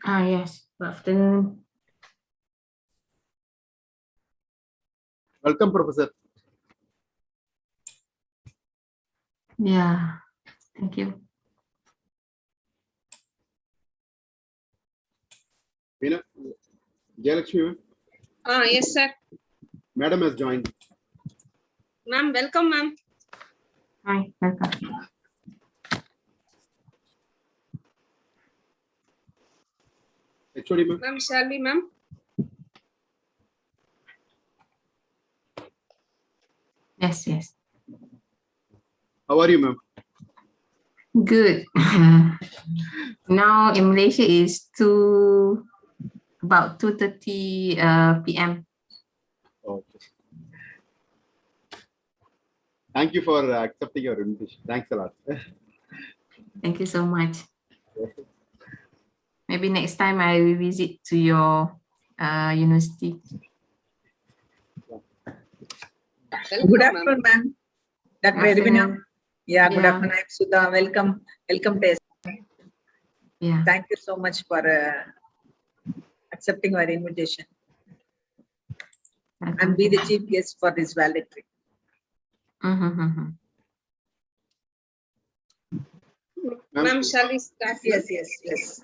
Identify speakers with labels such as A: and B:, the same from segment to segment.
A: Yes, good afternoon.
B: Welcome, Professor.
A: Yeah, thank you.
B: Jayalakshmi,
C: Yes, sir.
B: Madam has joined.
C: Ma'am, welcome, ma'am.
A: Hi, welcome.
B: HOD, ma'am.
C: Ma'am, Shirley, ma'am.
A: Yes, yes.
B: How are you, ma'am?
A: Good. Now in Malaysia is about 2:30 p.m.
B: Okay. Thank you for accepting your invitation. Thanks a lot.
A: Thank you so much. Maybe next time I will visit to your university.
D: Good afternoon, ma'am. Dr. Ervina. Yeah, good
A: Yeah.
D: afternoon. I'm Sudha. Welcome. Welcome, Tess.
A: Yeah.
D: Thank you so much for accepting our invitation and be the chief guest for this valedictory.
C: Ma'am, shall we start?
D: Yes.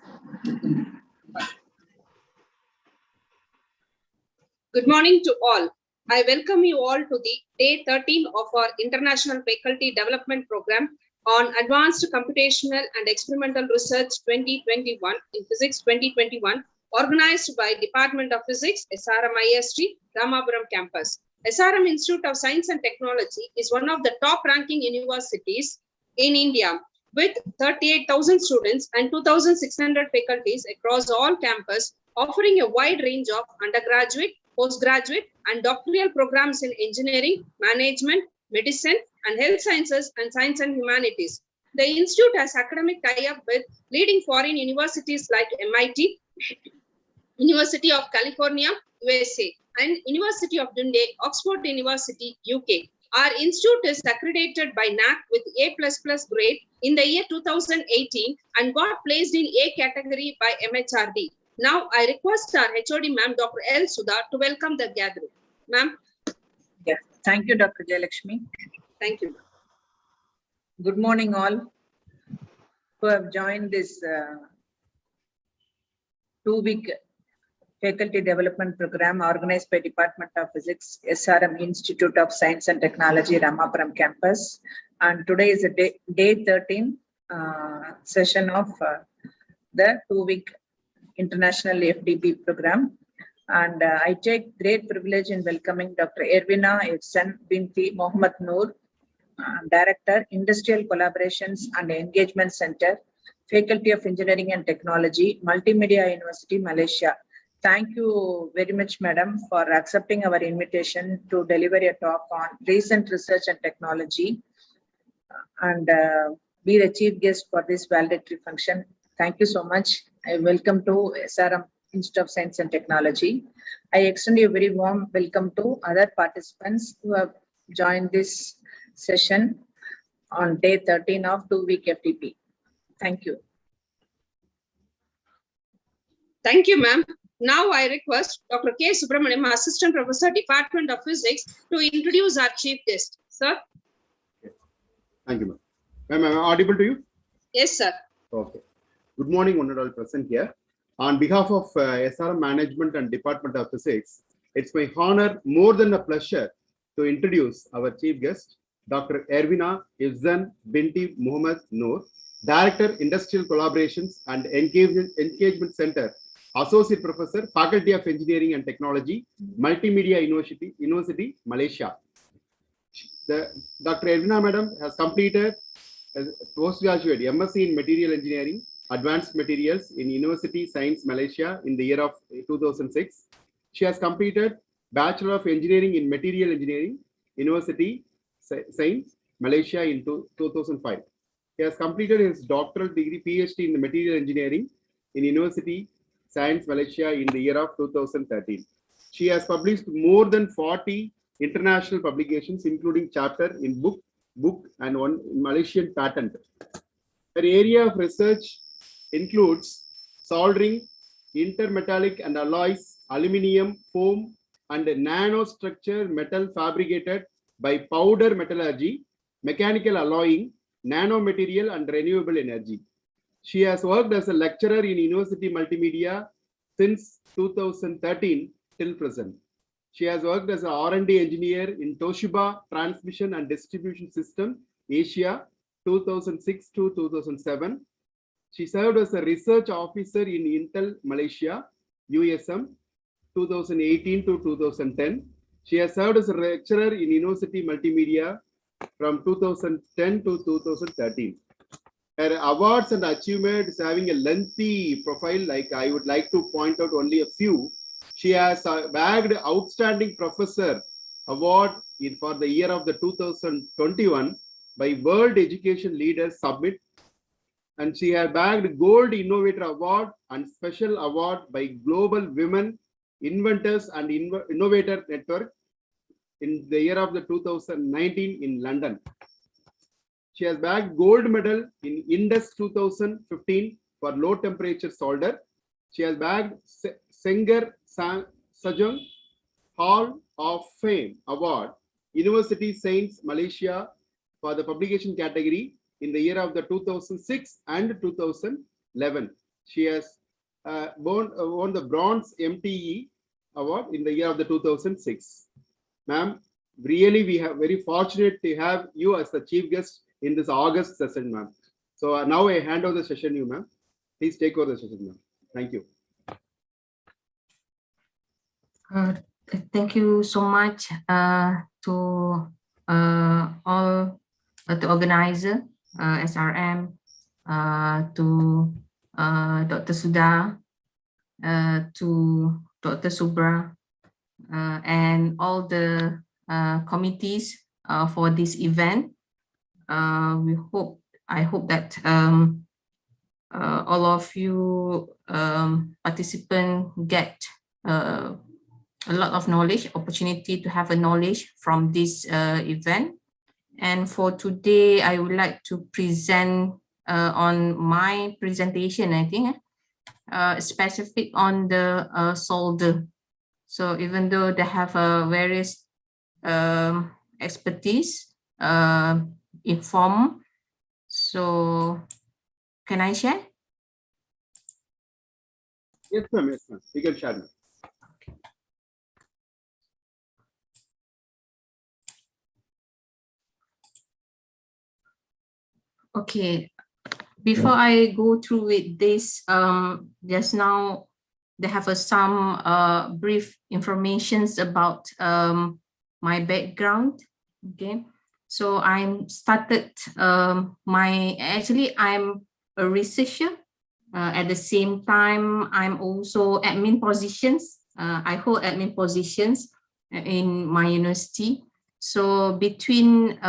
C: Good morning to all. I welcome you all to the day 13 of our International Faculty Development Program on Advanced Computational and Experimental Research 2021 in Physics 2021, organized by Department of Physics, SRM IST, Ramapuram campus. SRM Institute of Science and Technology is one of the top-ranking universities in India, with 38,000 students and 2,600 faculties across all campuses, offering a wide range of undergraduate, postgraduate, and doctoral programs in engineering, management, medicine, and health sciences and science and humanities. The institute has academic tie-up with leading foreign universities like MIT, University of California, USA, and University of Dundee, Oxford University, UK. Our institute is accredited by NAAC with A++ grade in the year 2018 and got placed in A category by MHRD. Now, I request our HOD ma'am, Dr. L. Sudha, to welcome the gathering. Ma'am.
D: Yeah. Thank you, Dr. Jayalakshmi.
C: Thank you.
D: Good morning, all who have joined this 2-week faculty development program organized by Department of Physics, SRM Institute of Science and Technology, Ramapuram campus. And today is a day 13 session of the 2-week International FDP program. And I take great privilege in welcoming Dr. Ervina Ihsan Binti Mohammed Noor, Director, Industrial Collaborations and Engagement Center, Faculty of Engineering and Technology, Multimedia University, Malaysia. Thank you very much, Madam, for accepting our invitation to deliver a talk on recent research and technology and be the chief guest for this valedictory function. Thank you so much. I welcome to SRM Institute of Science and Technology. I extend a very warm welcome to other participants who have joined this session on day 13 of 2-week FDP. Thank you.
C: Thank you, ma'am. Now I request Dr. K. Subramaniam, Assistant Professor, Department of Physics, to introduce our chief guest. Sir?
B: Thank you, ma'am. Ma'am, am I audible to you?
C: Yes, sir.
B: Okay. Good morning, one and all present here. On behalf of SRM Management and Department of Physics, it's my honor, more than a pleasure, to introduce our chief guest, Dr. Ervina Ihsan Binti Mohammed Noor, Director, Industrial Collaborations and Engagement Center, Associate Professor, Faculty of Engineering and Technology, Multimedia University, Malaysia. Dr. Ervina Madam has completed postgraduate MSc in Material Engineering, Advanced Materials in University Science Malaysia in the year of 2006. She has completed Bachelor of Engineering in Material Engineering, University Science Malaysia in 2005. He has completed his doctoral degree PhD in the Material Engineering in University Science Malaysia in the year of 2013. She has published more than 40 international publications, including chapter in book and one Malaysian patent. Her area of research includes soldering, intermetallic and alloys, aluminium, foam, and nanostructure metal fabricated by powder metallurgy, mechanical alloying, nanomaterial, and renewable energy. She has worked as a lecturer in University Multimedia since 2013 till present. She has worked as an R&D engineer in Toshiba Transmission and Distribution System, Asia, 2006 to 2007. She served as a research officer in Intel Malaysia, USM, 2018 to 2010. She has served as a lecturer in University Multimedia from 2010 to 2013. Her awards and achievements having a lengthy profile, like I would like to point out only a few. She has bagged Outstanding Professor Award for the year of the 2021 by World Education Leaders Summit, and she has bagged Gold Innovator Award and Special Award by Global Women Inventors and Innovator Network in the year of the 2019 in London. She has bagged gold medal in Indus 2015 for low temperature solder. She has bagged Senger Sajong Hall of Fame Award, University Saints Malaysia for the publication category in the year of the 2006 and 2011. She has won the Bronze MTE Award in the year of the 2006. Ma'am, really we have very fortunate to have you as the chief guest in this August session, ma'am. So now I hand over the session to you, ma'am. Please take over the session, ma'am. Thank you.
A: Thank you so much to all the organizer, SRM, to Dr. Sudha, to Dr. Subra, and all the committees for this event. I hope that all of you participants get a lot of knowledge, opportunity to have a knowledge from this event. And for today, I would like to present on my presentation, I think, specific on the solder. So even though they have various expertise inform, so can I share?
B: Yes, ma'am. Yes, ma'am. You can share.
A: Okay, before I go through with this, just now they have some brief informations about my background. Okay, so I'm started actually I'm a researcher. At the same time, I'm also admin positions. I hold admin positions in my university. So between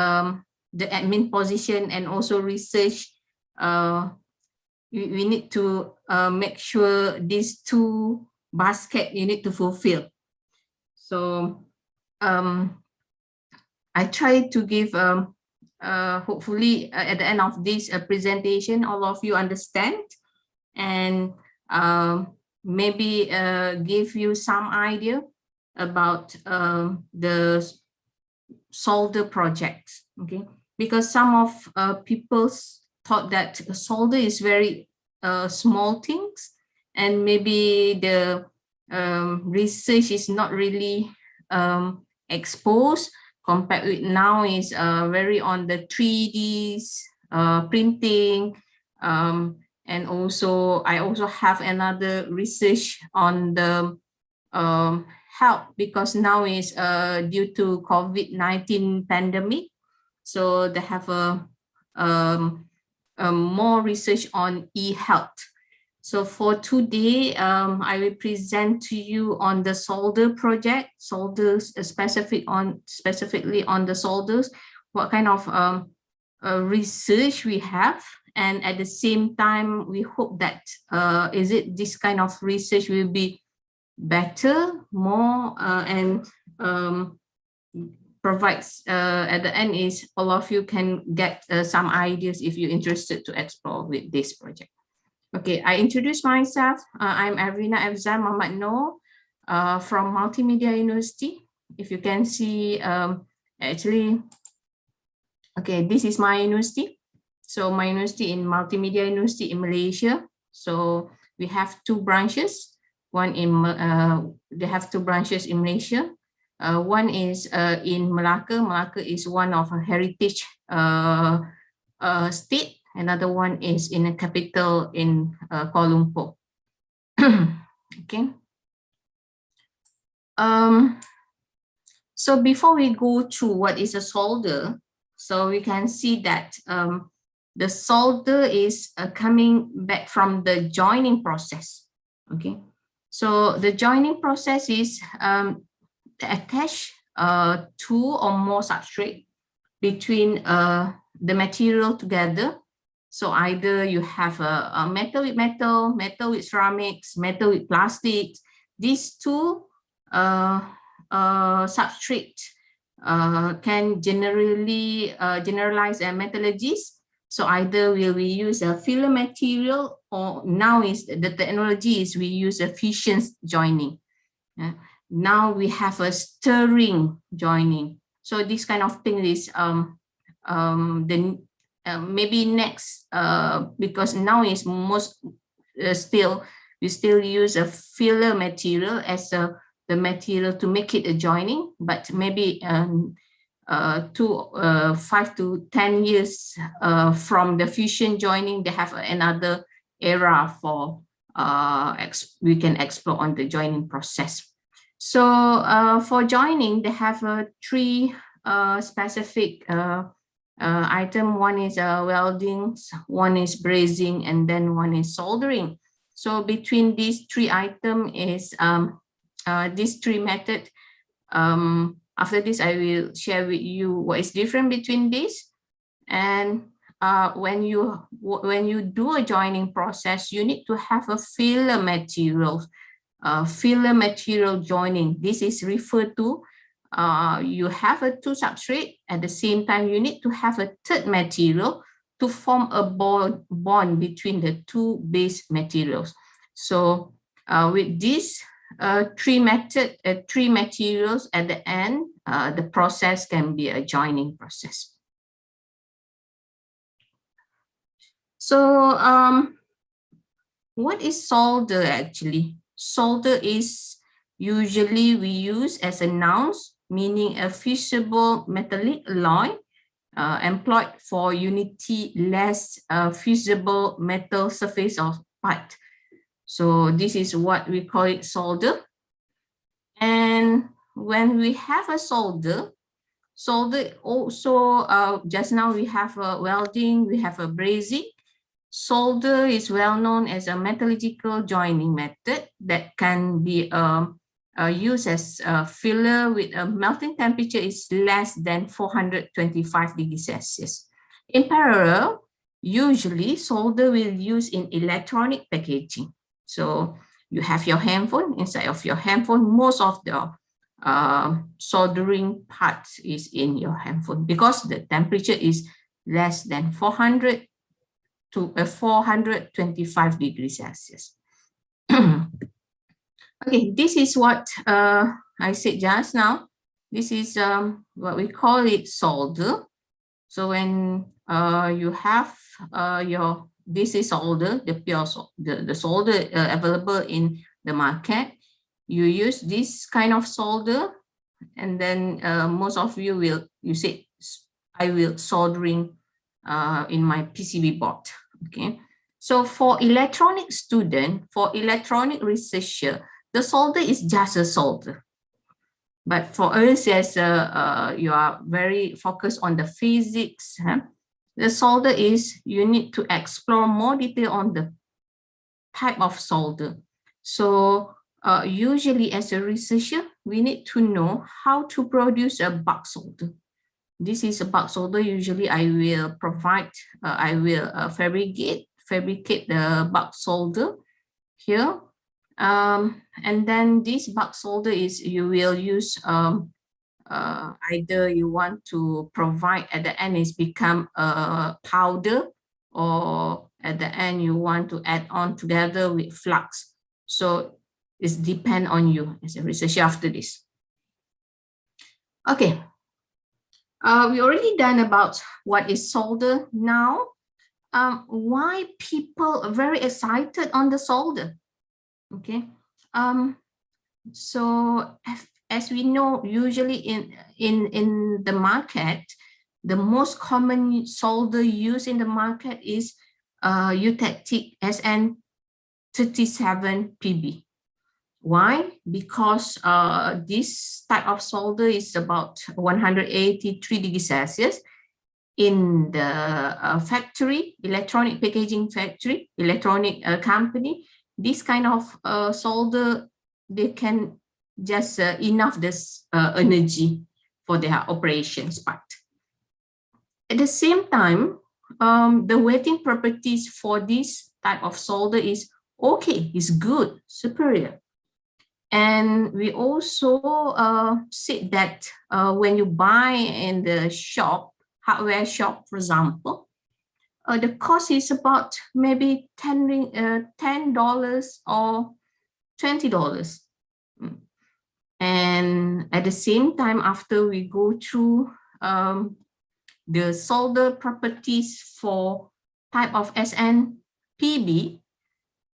A: the admin position and also research, we need to make sure these two baskets you need to fulfill. So I try to give, hopefully at the end of this presentation, all of you understand and maybe give you some idea about the solder projects, okay? Because some of people thought that solder is very small things, and maybe the research is not really exposed compared with now is very on the 3Ds printing, and also I also have another research on the health, because now is due to COVID-19 pandemic. So they have more research on e-health. So for today, I will present to you on the solder project, solders specifically on the solders, what kind of research we have, and at the same time, we hope that this kind of research will be better, more, and provides at the end is all of you can get some ideas if you're interested to explore with this project. Okay, I introduce myself. I'm Arvina Afzal Muhammad Noor from Multimedia University. If you can see, actually, okay, this is my university. So my university in Multimedia University in Malaysia. So we have two branches. One in, they have two branches in Malaysia. One is in Malacca. Malacca is one of a heritage state. Another one is in a capital in Kuala Lumpur. Okay. So before we go to what is a solder, so we can see that the solder is coming back from the joining process. Okay. So the joining process is attach two or more substrate between the material together. So either you have a metal with metal, metal with ceramics, metal with plastics. These two substrate can generalize metallurgies. So either will we use a filler material, or now is the technology is we use a fission joining. Now we have a stirring joining. So this kind of thing is maybe next, because now is most we still use a filler material as the material to make it a joining, but maybe 5 to 10 years from the fusion joining, they have another era for we can explore on the joining process. So for joining, they have three specific item. One is welding, one is brazing, and then one is soldering. So between these three items is these three methods. After this, I will share with you what is different between these. And when you do a joining process, you need to have a filler material. Filler material joining. This is referred to you have a two substrate. At the same time, you need to have a third material to form a bond between the two base materials. So with this three materials at the end, the process can be a joining process. So what is solder actually? Solder is usually we use as a noun, meaning a fusible metallic alloy employed for unity less fusible metal surface of part. So this is what we call it solder. And when we have a solder also, just now we have a welding, we have a brazing. Solder is well known as a metallurgical joining method that can be used as a filler with a melting temperature is less than 425 degrees Celsius. In parallel, usually solder will use in electronic packaging. So you have your handphone. Inside of your handphone, most of the soldering parts is in your handphone because the temperature is less than 400 to 425 degrees Celsius. Okay, this is what I said just now. This is what we call it solder. So when you have this is solder, the pure the solder available in the market, you use this kind of solder, and then most of you say I will soldering in my PCB board. Okay, so for electronic student, for electronic researcher, the solder is just a solder. But for us, as you are very focused on the physics, the solder is you need to explore more detail on the type of solder. So usually as a researcher, we need to know how to produce a bulk solder. This is a bulk solder. Usually I will provide, I will fabricate the bulk solder here. And then this bulk solder is you will use either you want to provide at the end is become a powder, or at the end you want to add on together with flux. So it depends on you as a researcher after this. Okay, we already done about what is solder. Now, why people are very excited on the solder? Okay, so as we know, usually in the market, the most common solder used in the market is eutectic SN37PB. Why? Because this type of solder is about 183 degrees Celsius. In the factory, electronic packaging factory, electronic company, this kind of solder, they can just enough this energy for their operations part. At the same time, the wetting properties for this type of solder is okay, is good, superior. And we also said that when you buy in the shop, hardware shop, for example, the cost is about maybe $10 or $20. And at the same time, after we go through the solder properties for type of SNPB,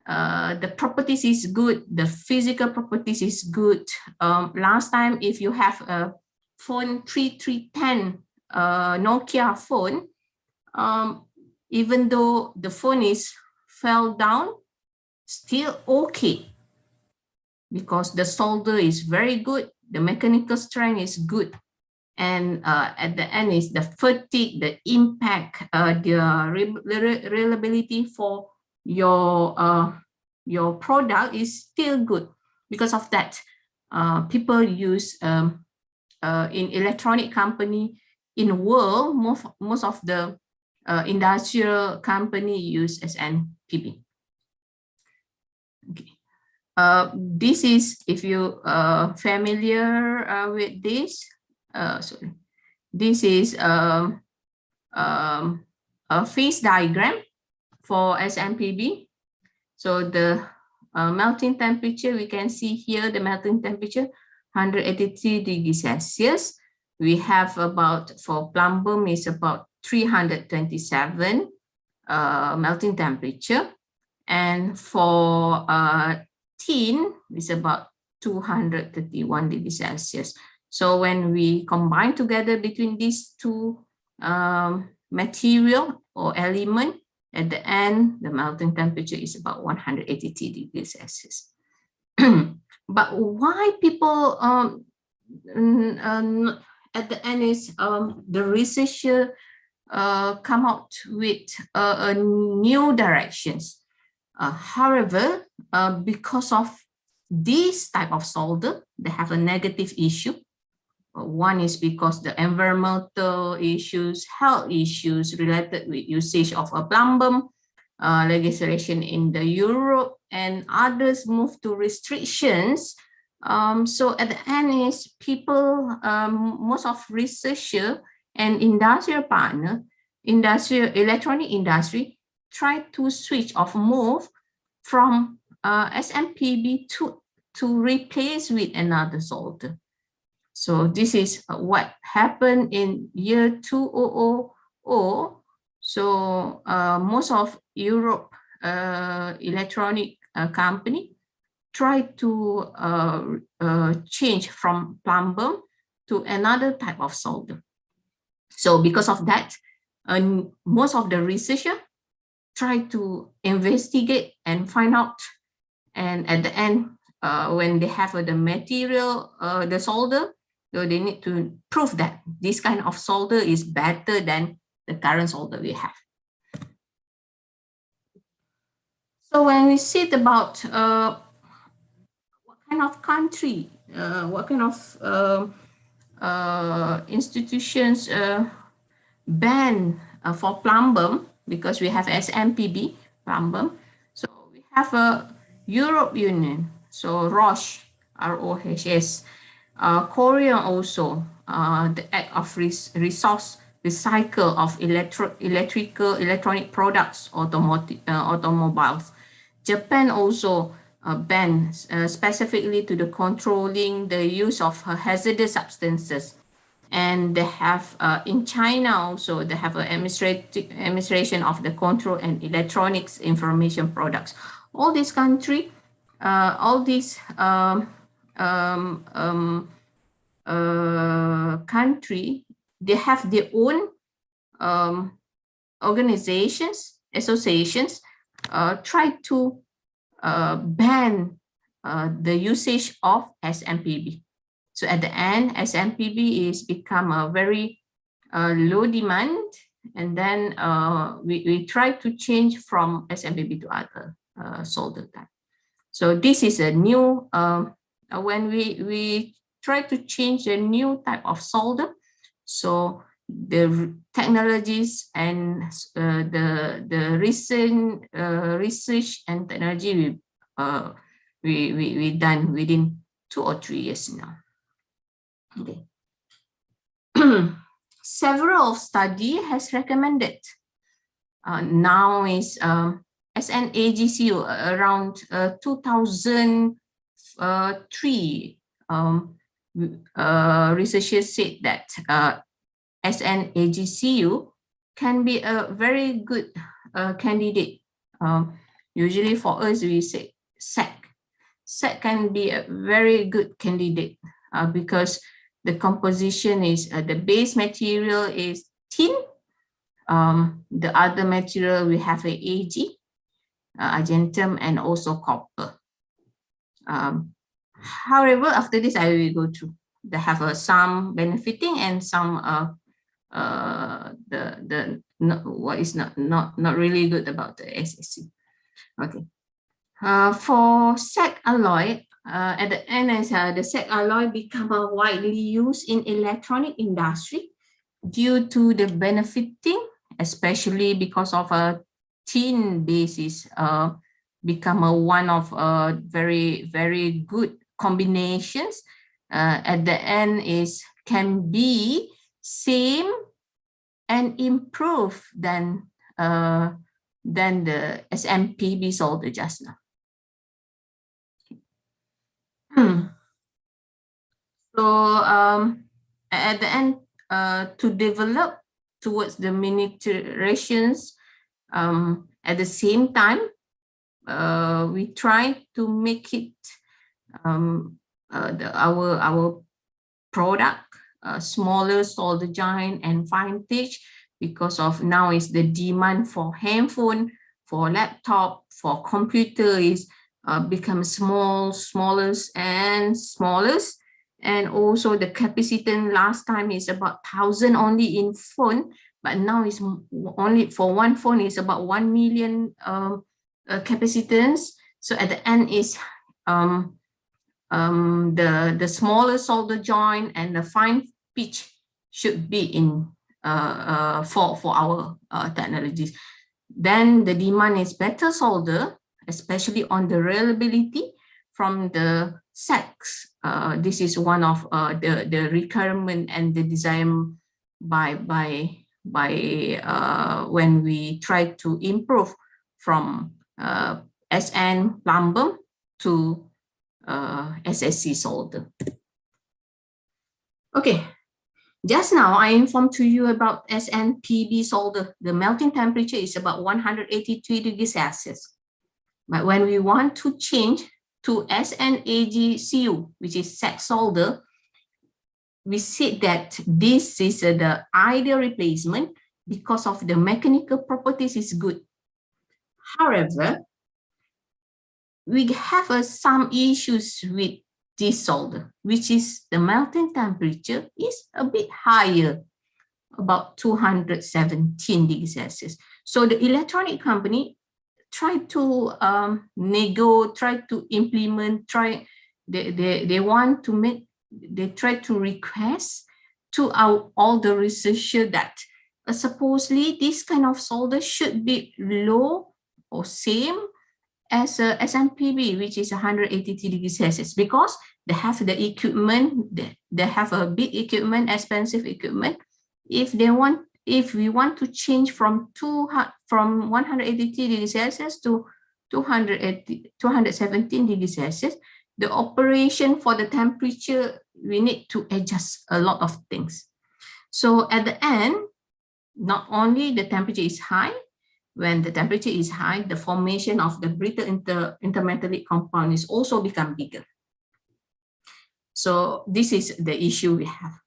A: the properties is good, the physical properties is good. Last time, if you have a phone 3310 Nokia phone, even though the phone is fell down, still okay, because the solder is very good, the mechanical strength is good, and at the end is the fatigue, the impact, the reliability for your product is still good. Because of that, people use in electronic company in world, most of the industrial company use SNPB. Okay. This is, if you familiar with this, sorry, this is a phase diagram for SNPB. So the melting temperature, we can see here the melting temperature 183 degrees Celsius. We have about, for plumbum is about 327 melting temperature, and for tin is about 231 degrees Celsius. So when we combine together between these two material or element, at the end, the melting temperature is about 183 degrees Celsius. But why people at the end is the researcher come out with a new directions. However, because of this type of solder, they have a negative issue. One is because the environmental issues, health issues related with usage of a plumbum, legislation in the Europe, and others move to restrictions. So at the end is people, most of researcher and industrial partner, electronic industry, try to switch off, move from SNPB to replace with another solder. So this is what happened in year 2000. So most of Europe electronic company try to change from plumbum to another type of solder. So because of that, most of the researcher try to investigate and find out, and at the end, when they have the material, the solder, so they need to prove that this kind of solder is better than the current solder we have. So when we see about what kind of country, what kind of institutions ban for plumbum, because we have SNPB plumbum. So we have a Europe Union, so ROHS, R-O-H-S, Korea also, the Act of Resource the cycle of electronic products, automobiles. Japan also banned specifically to the controlling the use of hazardous substances. And they have in China also, they have an administration of the control and electronics information products. All these country, country, they have their own organizations, associations, try to ban the usage of SMPB. So at the end, SMPB is become a very low demand, and then we try to change from SMPB to other solder type. So this is a new, when we try to change a new type of solder, so the technologies and the recent research and technology we done within 2 or 3 years now. Okay. Several study has recommended now is SNHU around 2003. Researchers said that SNHU can be a very good candidate. Usually for us, we say SEC. SEC can be a very good candidate because the composition is, the base material is tin. The other material, we have a AG, argentum, and also copper. However, after this, I will go through. They have some benefiting and some what is not really good about the SSC. Okay. For SEC alloy, at the end, the SEC alloy become widely used in electronic industry due to the benefiting, especially because of a tin basis, become one of very, very good combinations. At the end is can be same and improve than the SMPB solder just now. So at the end, to develop towards the miniaturizations, at the same time, we try to make it our product smaller solder joint and fine pitch, because of now is the demand for handphone, for laptop, for computer is become smaller, and also the capacitance last time is about 1,000 only in phone, but now is only for one phone is about 1 million capacitance. So at the end is the smaller solder joint and the fine pitch should be in for our technologies. Then the demand is better solder, especially on the reliability from the SECs. This is one of the requirement and the design by when we try to improve from SN plumbum to SSC solder. Okay, just now I informed to you about SNPB solder. The melting temperature is about 183 degrees Celsius. But when we want to change to SNAGCU, which is SEC solder, we see that this is the ideal replacement because of the mechanical properties is good. However, we have some issues with this solder, which is the melting temperature is a bit higher, about 217 degrees Celsius. So the electronic company try to try to implement, they want to make, they try to request to all the researchers that supposedly this kind of solder should be low or same as SMPB, which is 183 degrees Celsius, because they have the equipment, they have a big equipment, expensive equipment. If they want if we want to change from 183 degrees Celsius to 217 degrees Celsius, the operation for the temperature, we need to adjust a lot of things. So at the end, not only the temperature is high, when the temperature is high, the formation of the brittle intermetallic compound is also become bigger. So this is the issue we have.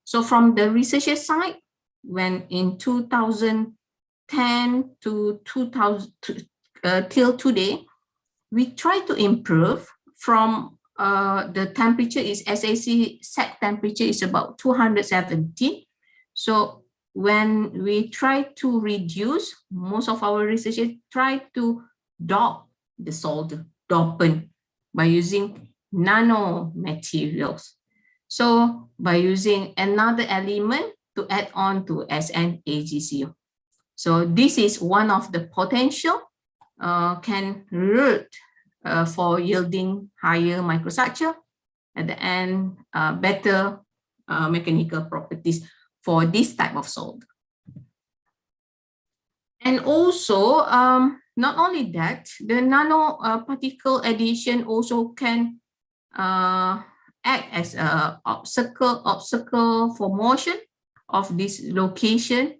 A: So from the researcher side, when in 2010 to 2000 till today, we try to improve from the temperature is SAC set temperature is about 270. So when we try to reduce, most of our researchers try to dope the solder, dopant, by using nanomaterials. So by using another element to add on to SNHU. So this is one of the potential can route for yielding higher microstructure, at the end better mechanical properties for this type of solder. And also, not only that, the nanoparticle addition also can act as an obstacle for motion of this location,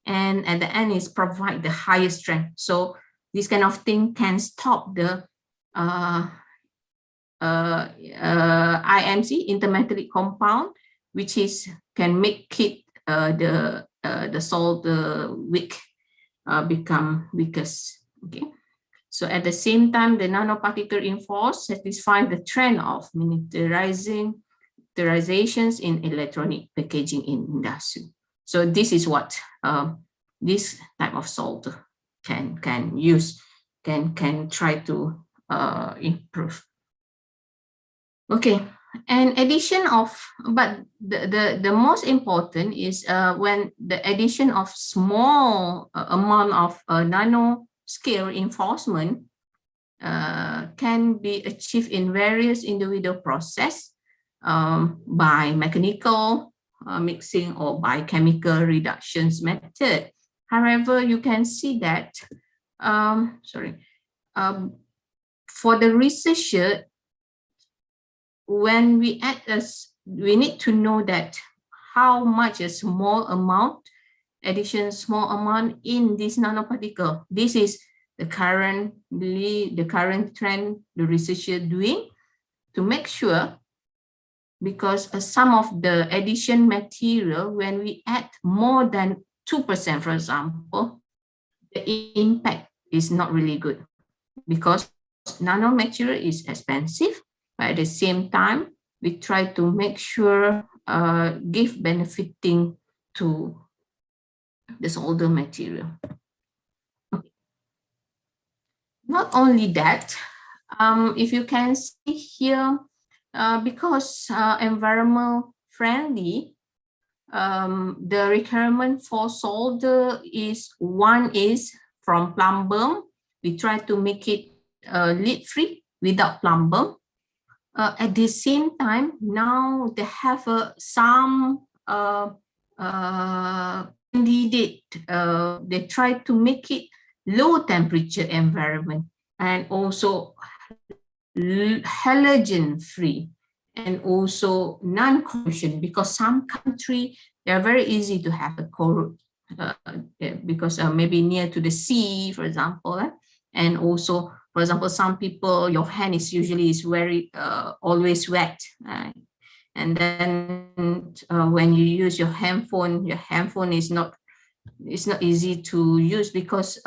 A: and at the end is provide the highest strength. So this kind of thing can stop the IMC, intermetallic compound, which is can make it the solder weak, become weakest. Okay. So at the same time, the nanoparticle reinforce satisfy the trend of miniaturizations in electronic packaging in industry. So this is what this type of solder can use, can try to improve. Okay, and addition of, but the most important is when the addition of small amount of nano scale reinforcement can be achieved in various individual process by mechanical mixing or by chemical reductions method. However, you can see that, for the researcher, when we add we need to know that how much a small amount, small amount in this nanoparticle. This is the current trend the researcher doing to make sure, because some of the addition material, when we add more than 2%, for example, the impact is not really good, because nanomaterial is expensive, but at the same time, we try to make sure give benefiting to the solder material. Okay. Not only that, if you can see here, because environmental friendly, the requirement for solder is from plumber. We try to make it lead free without plumber. At the same time, now they have some candidate. They try to make it low temperature environment and also halogen free and also non-corrosion, because some country they are very easy to have a corrode because maybe near to the sea, for example, and also, for example, some people, your hand is usually very always wet, and then when you use your handphone is not easy to use, because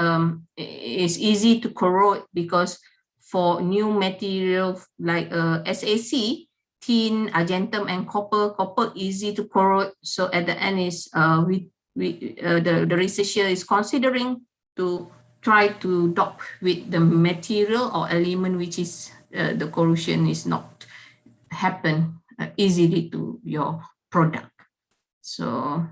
A: it's easy to corrode, because for new material like SAC, tin, argentum, and copper easy to corrode. So at the end is the researcher is considering to try to dope with the material or element which is the corrosion is not happen easily to your product. So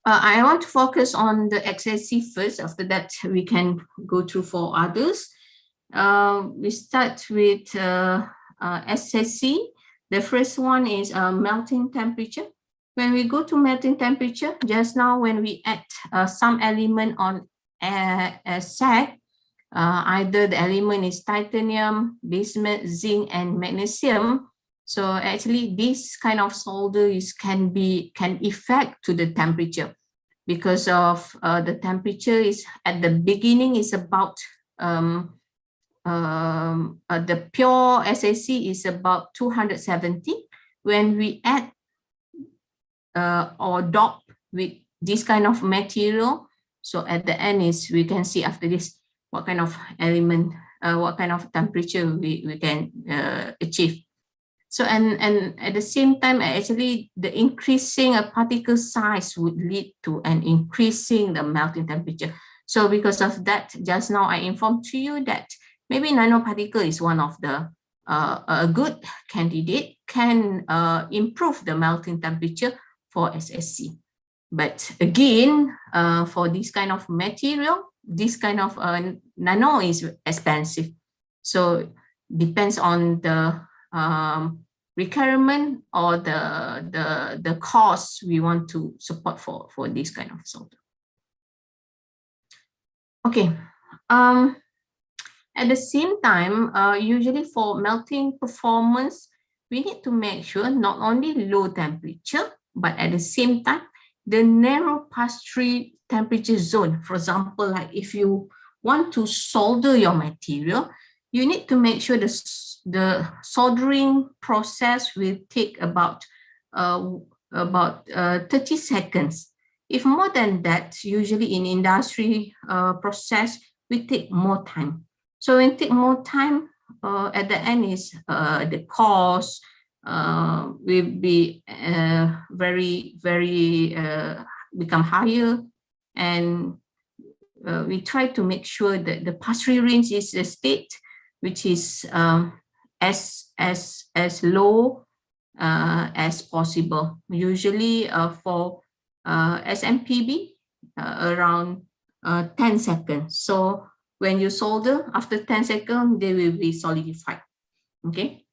A: I want to focus on the XSC first. After that, we can go through for others. We start with SSC. The first one is melting temperature. when we go to melting temperature, just now when we add some element on a SAG, either the element is titanium, bismuth, zinc, and magnesium. So actually, this kind of solder can affect to the temperature, because of the temperature is at the beginning is about the pure SAC is about 270. When we add or dope with this kind of material, so at the end is we can see after this what kind of element, what kind of temperature we can achieve. So and at the same time, actually the increasing a particle size would lead to an increasing the melting temperature. So because of that, just now I informed to you that maybe nanoparticle is one of the a good candidate, can improve the melting temperature for SSC. But again, for this kind of material, this kind of nano is expensive. So depends on the requirement or the cost we want to support for this kind of solder. Okay. At the same time, usually for melting performance, we need to make sure not only low temperature, but at the same time, the narrow pass-through temperature zone. For example, like if you want to solder your material, you need to make sure the soldering process will take about 30 seconds. If more than that, usually in industry process, we take more time. So when take more time, at the end is the cost will be very become higher, and we try to make sure that the pass-through range is a state which is as low as possible. Usually for SMPB around 10 seconds. So when you solder, after 10 seconds, they will be solidified. Okay.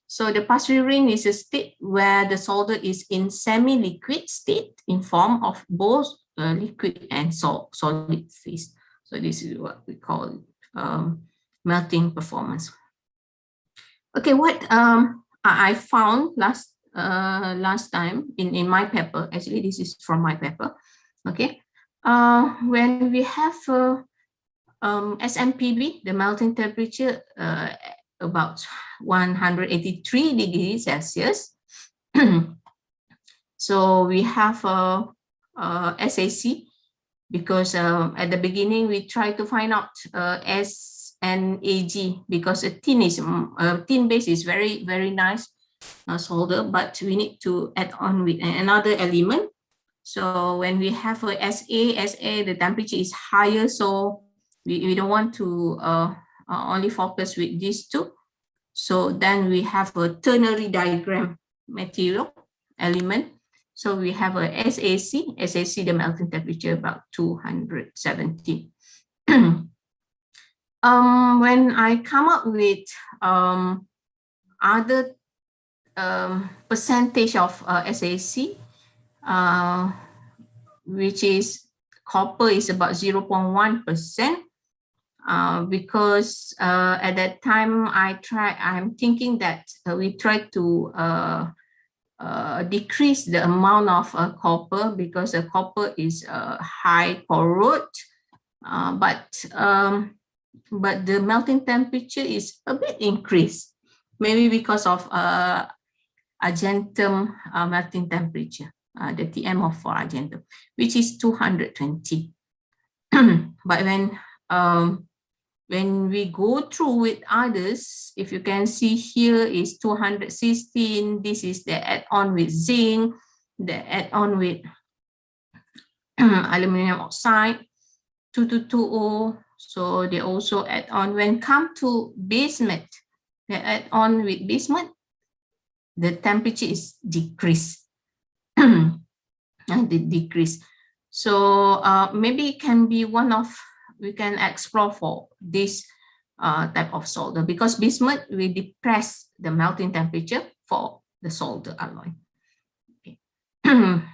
A: So the pass-through ring is a state where the solder is in semi-liquid state in form of both liquid and solid phase. So this is what we call melting performance. Okay, what I found last time in my paper, actually this is from my paper. Okay, when we have SMPB, the melting temperature about 183 degrees Celsius. So we have SAC, because at the beginning we try to find out SNHU, because a tin base is very nice solder, but we need to add on with another element. So when we have a SA, the temperature is higher, so we don't want to only focus with these two. So then we have a ternary diagram material element. So we have a SAC, the melting temperature about 270. When I come up with other percentage of SAC, which is copper is about 0.1%. Because at that time I'm thinking that we try to decrease the amount of copper, because copper is high corrode, but the melting temperature is a bit increased, maybe because of argentum melting temperature, the TM of for argentum, which is 220. But when we go through with others, if you can see here is 216. This is the add-on with zinc, the add-on with aluminum oxide, 2220. So they also add on. When come to bismuth, they add on with bismuth, the temperature is decreased. So maybe it can be one of, we can explore for this type of solder, because bismuth will depress the melting temperature for the solder alloy. Okay. And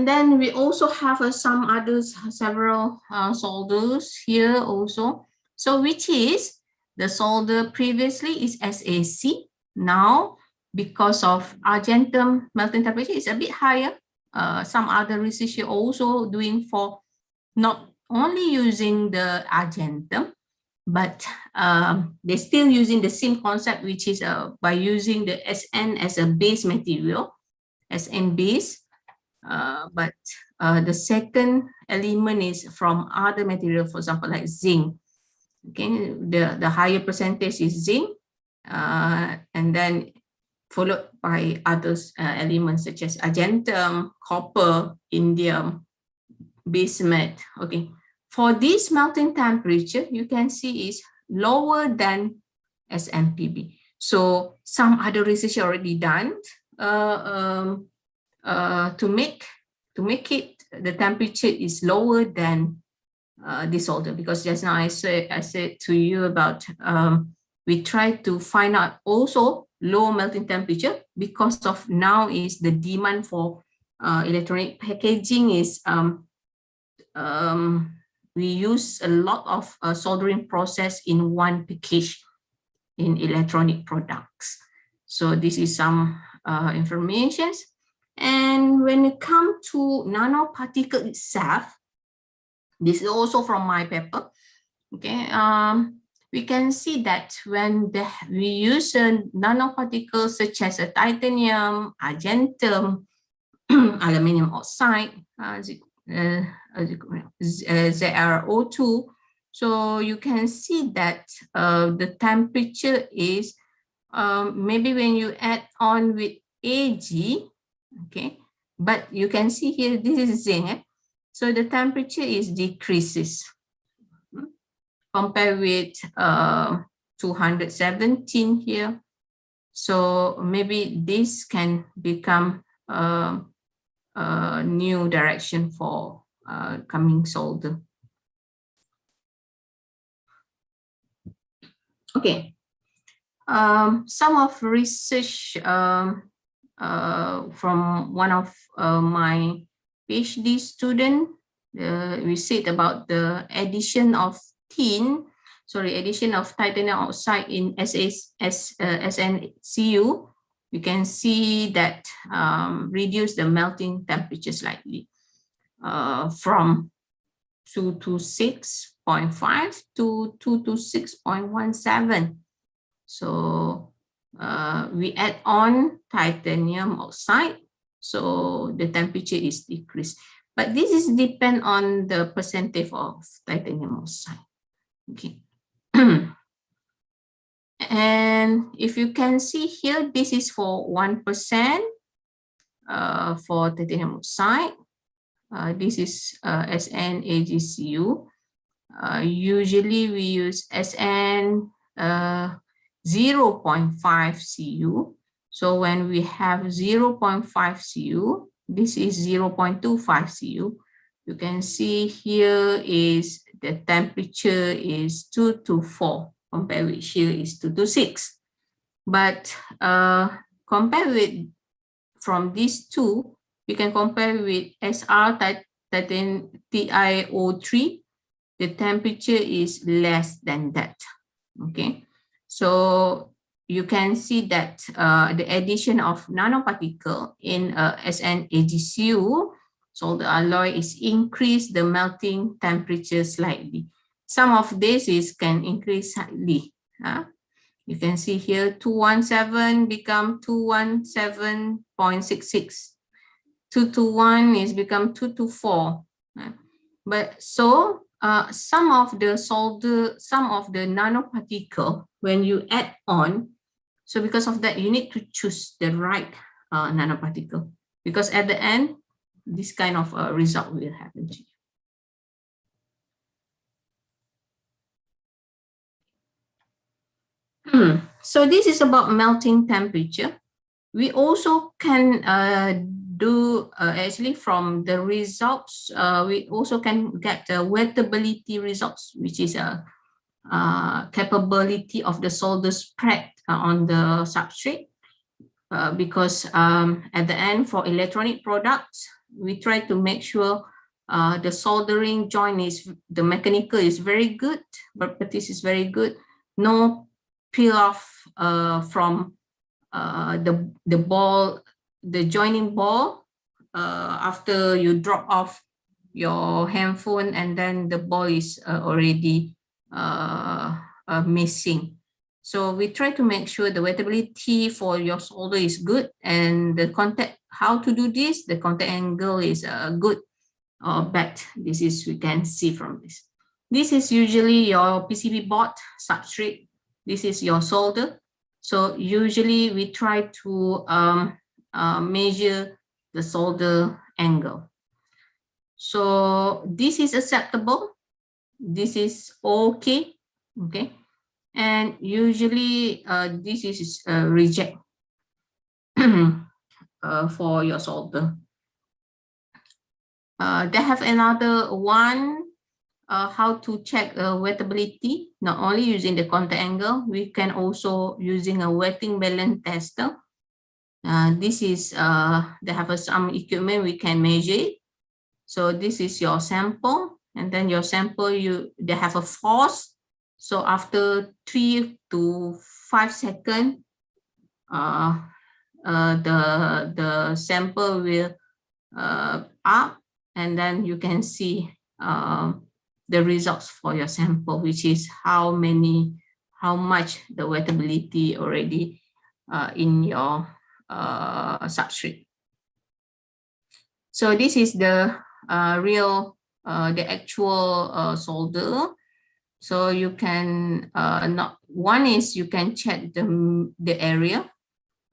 A: then we also have some others, several solders here also. So which is the solder previously is SAC. Now, because of argentum melting temperature is a bit higher, some other research also doing for not only using the argentum, but they're still using the same concept, which is by using the SN as a base material, SN base. But the second element is from other material, for example, like zinc. Okay, the higher percentage is zinc, and then followed by others elements such as argentum, copper, indium, bismuth. Okay, for this melting temperature, you can see is lower than SMPB. So some other research already done to make it the temperature is lower than this solder, because just now I said to you about we try to find out also low melting temperature, because of now is the demand for electronic packaging is we use a lot of soldering process in one package in electronic products. So this is some information. And when it comes to nanoparticle itself, this is also from my paper. Okay, we can see that when we use a nanoparticle such as a titanium, argentum, aluminum oxide, ZrO2, so you can see that the temperature is maybe when you add on with Ag, okay, but you can see here this is zinc, so the temperature is decreases compared with 217 here. So maybe this can become a new direction for coming solder. Okay, some of research from one of my PhD student, we said about the addition of addition of titanium oxide in SNHU. You can see that reduce the melting temperature slightly from 226.5 to 226.17. So we add on titanium oxide, so the temperature is decreased. But this is depend on the percentage of titanium oxide. Okay. And if you can see here, this is for 1% for titanium oxide. This is SNAGCU. Usually we use SN 0.5 Cu. So when we have 0.5 Cu, this is 0.25 Cu. You can see here is the temperature is 2 to 4, compared with here is 2 to 6. But compared with from these two, we can compare with SR TiO3, the temperature is less than that. Okay, so you can see that the addition of nanoparticle in SNAGCU, so the alloy is increase the melting temperature slightly. Some of this is can increase slightly. You can see here 217 become 217.66. 221 is become 224. But so some of the nanoparticle, when you add on, so because of that, you need to choose the right nanoparticle, because at the end, this kind of result will happen to you. So this is about melting temperature. We also can do actually from the results, we also can get the wettability results, which is a capability of the solder spread on the substrate. because at the end for electronic products, we try to make sure the soldering joint the mechanical is very good, properties is very good, no peel off from the ball, the joining ball, after you drop off your handphone and then the ball is already missing. So we try to make sure the wettability for your solder is good, and the contact, how to do this, the contact angle is good or bad. This is, we can see from this. This is usually your PCB board substrate. This is your solder. So usually we try to measure the solder angle. So this is acceptable. This is okay. Okay. And usually this is reject for your solder. They have another one, how to check wettability, not only using the contact angle, we can also using a wetting balance tester. This is, they have some equipment we can measure it. So this is your sample, and then your sample, they have a force. So after 3 to 5 seconds, the sample will up, and then you can see the results for your sample, which is how much the wettability already in your substrate. So this is the real, the actual solder. So you can one is you can check the area,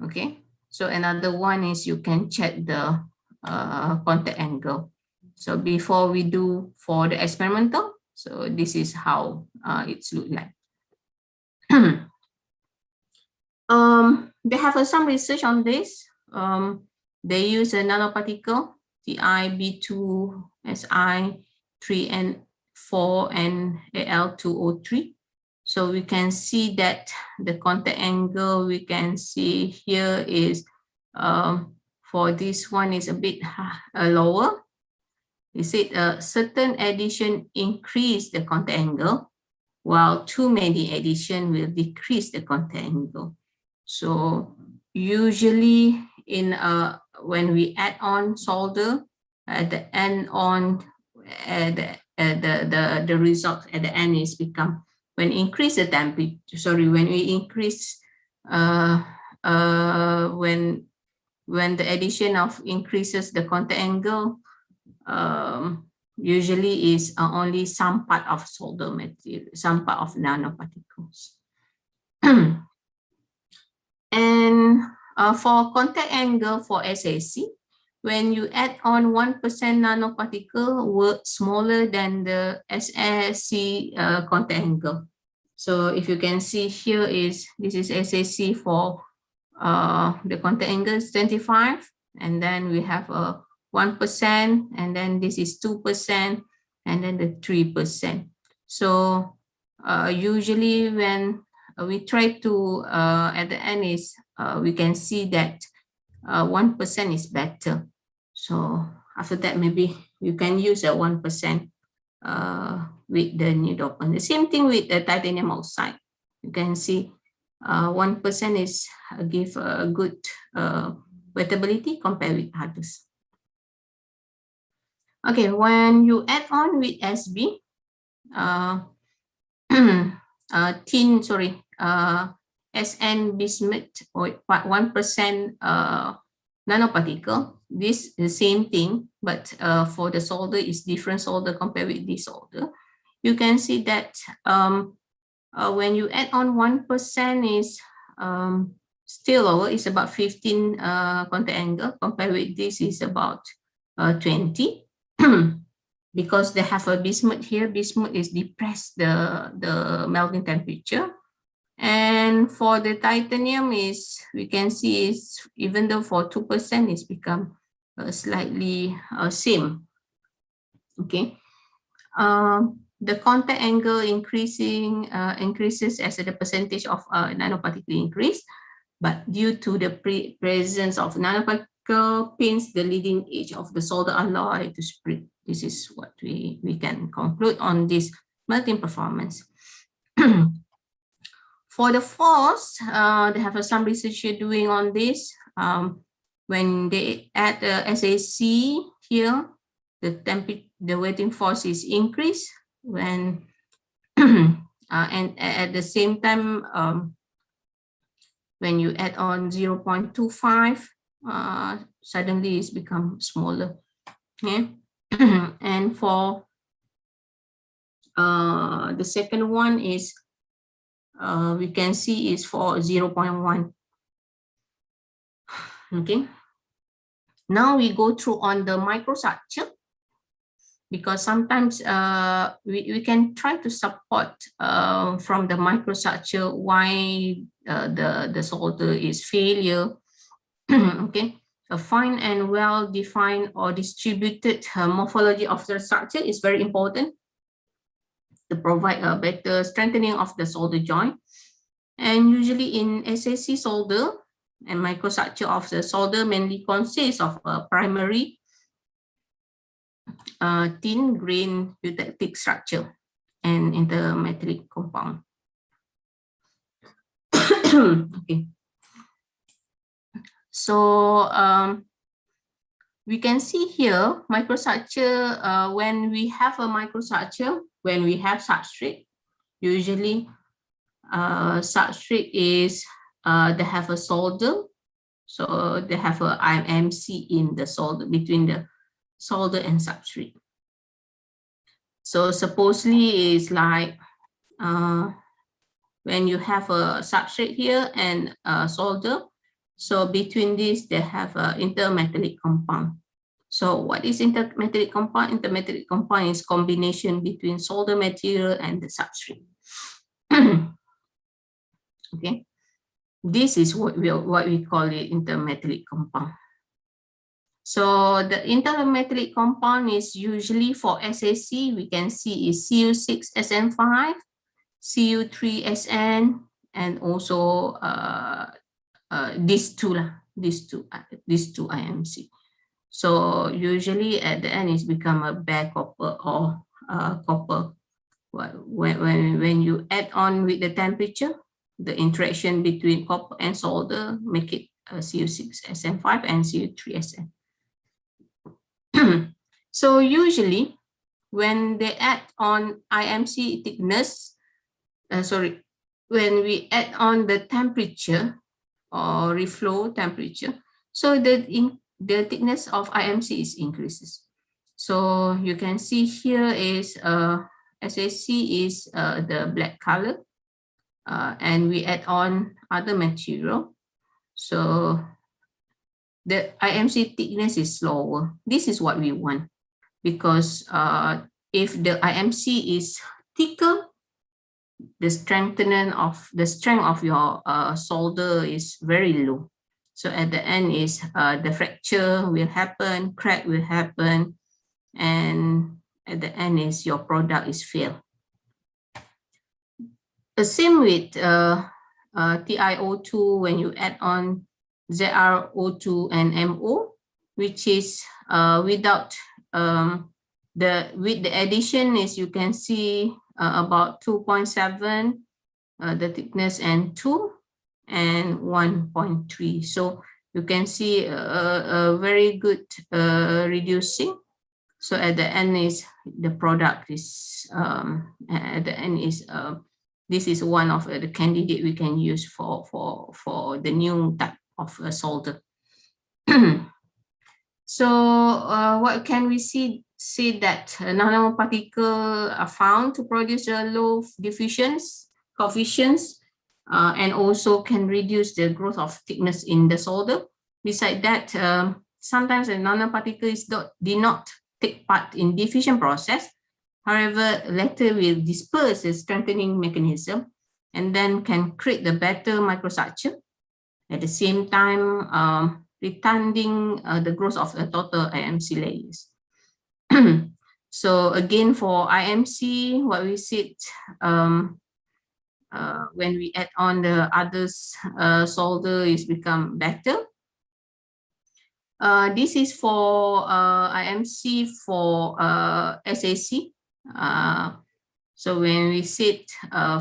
A: okay. So another one is you can check the contact angle. So before we do for the experimental, so this is how it's look like. They have some research on this. They use a nanoparticle TiB2Si3N4 and Al2O3. So we can see that the contact angle we can see here is for this one is a bit lower. You see certain addition increase the contact angle, while too many addition will decrease the contact angle. So usually in when we add on solder at the end on the result at the end is become, when increase the temperature, when we increase when the addition of increases the contact angle, usually is only some part of solder material, some part of nanoparticles. And for contact angle for SAC, when you add on 1% nanoparticle, work smaller than the SAC contact angle. So if you can see here is, this is SAC for the contact angle is 25, and then we have a 1%, and then this is 2%, and then the 3%. So usually when we try to at the end is we can see that 1% is better. So after that, maybe you can use a 1% with the new dopant. The same thing with the titanium oxide. You can see 1% is give a good wettability compared with others. Okay, when you add on with SB, SN bismuth or 1% nanoparticle, this is the same thing, but for the solder is different solder compared with this solder. You can see that when you add on 1% is still lower, it's about 15 contact angle, compared with this is about 20. Because they have a bismuth here, bismuth is depressed the melting temperature. And for the titanium is, we can see is, even though for 2% it's become slightly same. Okay. The contact angle increases as the percentage of nanoparticle increase. But due to the presence of nanoparticle pins, the leading edge of the solder alloy to split. This is what we can conclude on this melting performance. For the force, they have some research doing on this. When they add SAC here, the wetting force is increased when and at the same time when you add on 0.25, suddenly it's become smaller. Okay. And for the second one is we can see is for 0.1. Okay. Now we go through on the microstructure, because sometimes we can try to support from the microstructure why the solder is failure. Okay, a fine and well-defined or distributed morphology of the structure is very important to provide a better strengthening of the solder joint. And usually in SAC solder and microstructure of the solder mainly consists of a primary thin grain eutectic structure and intermetallic compound. Okay. So we can see here microstructure, when we have a microstructure, when we have substrate, usually substrate is they have a solder. So they have a RMP in the solder, between the solder and substrate. So supposedly is like when you have a substrate here and a solder, so between these they have an intermetallic compound. So what is intermetallic compound? Intermetallic compound is combination between solder material and the substrate. Okay, this is what we call it intermetallic compound. So the intermetallic compound is usually for SAC, we can see is Cu6SN5, Cu3SN, and also these two IMC. So usually at the end it's become a bare copper or copper. When you add on with the temperature, the interaction between copper and solder make it Cu6SN5 and Cu3SN. So usually when they add on IMC thickness, when we add on the temperature or reflow temperature, so the thickness of IMC is increases. So you can see here is SAC is the black color, and we add on other material. So the IMC thickness is lower. This is what we want, because if the IMC is thicker, the strength of your solder is very low. So at the end is the fracture will happen, crack will happen, and at the end is your product is fail. The same with TiO2 when you add on ZrO2 and MO, which is without with the addition is you can see about 2.7 the thickness and 2 and 1.3. So you can see a very good reducing. So at the end is the product is at the end is this is one of the candidate we can use for the new type of solder. So what can we say that nanoparticles are found to produce a low diffusion coefficients and also can reduce the growth of thickness in the solder. Besides that, sometimes the nanoparticles did not take part in diffusion process. However, later will disperse the strengthening mechanism and then can create the better microstructure. At the same time, retarding the growth of the total IMC layers. So again, for IMC, what we said, when we add on the others solder, is become better. This is for IMC for SAC. So when we sit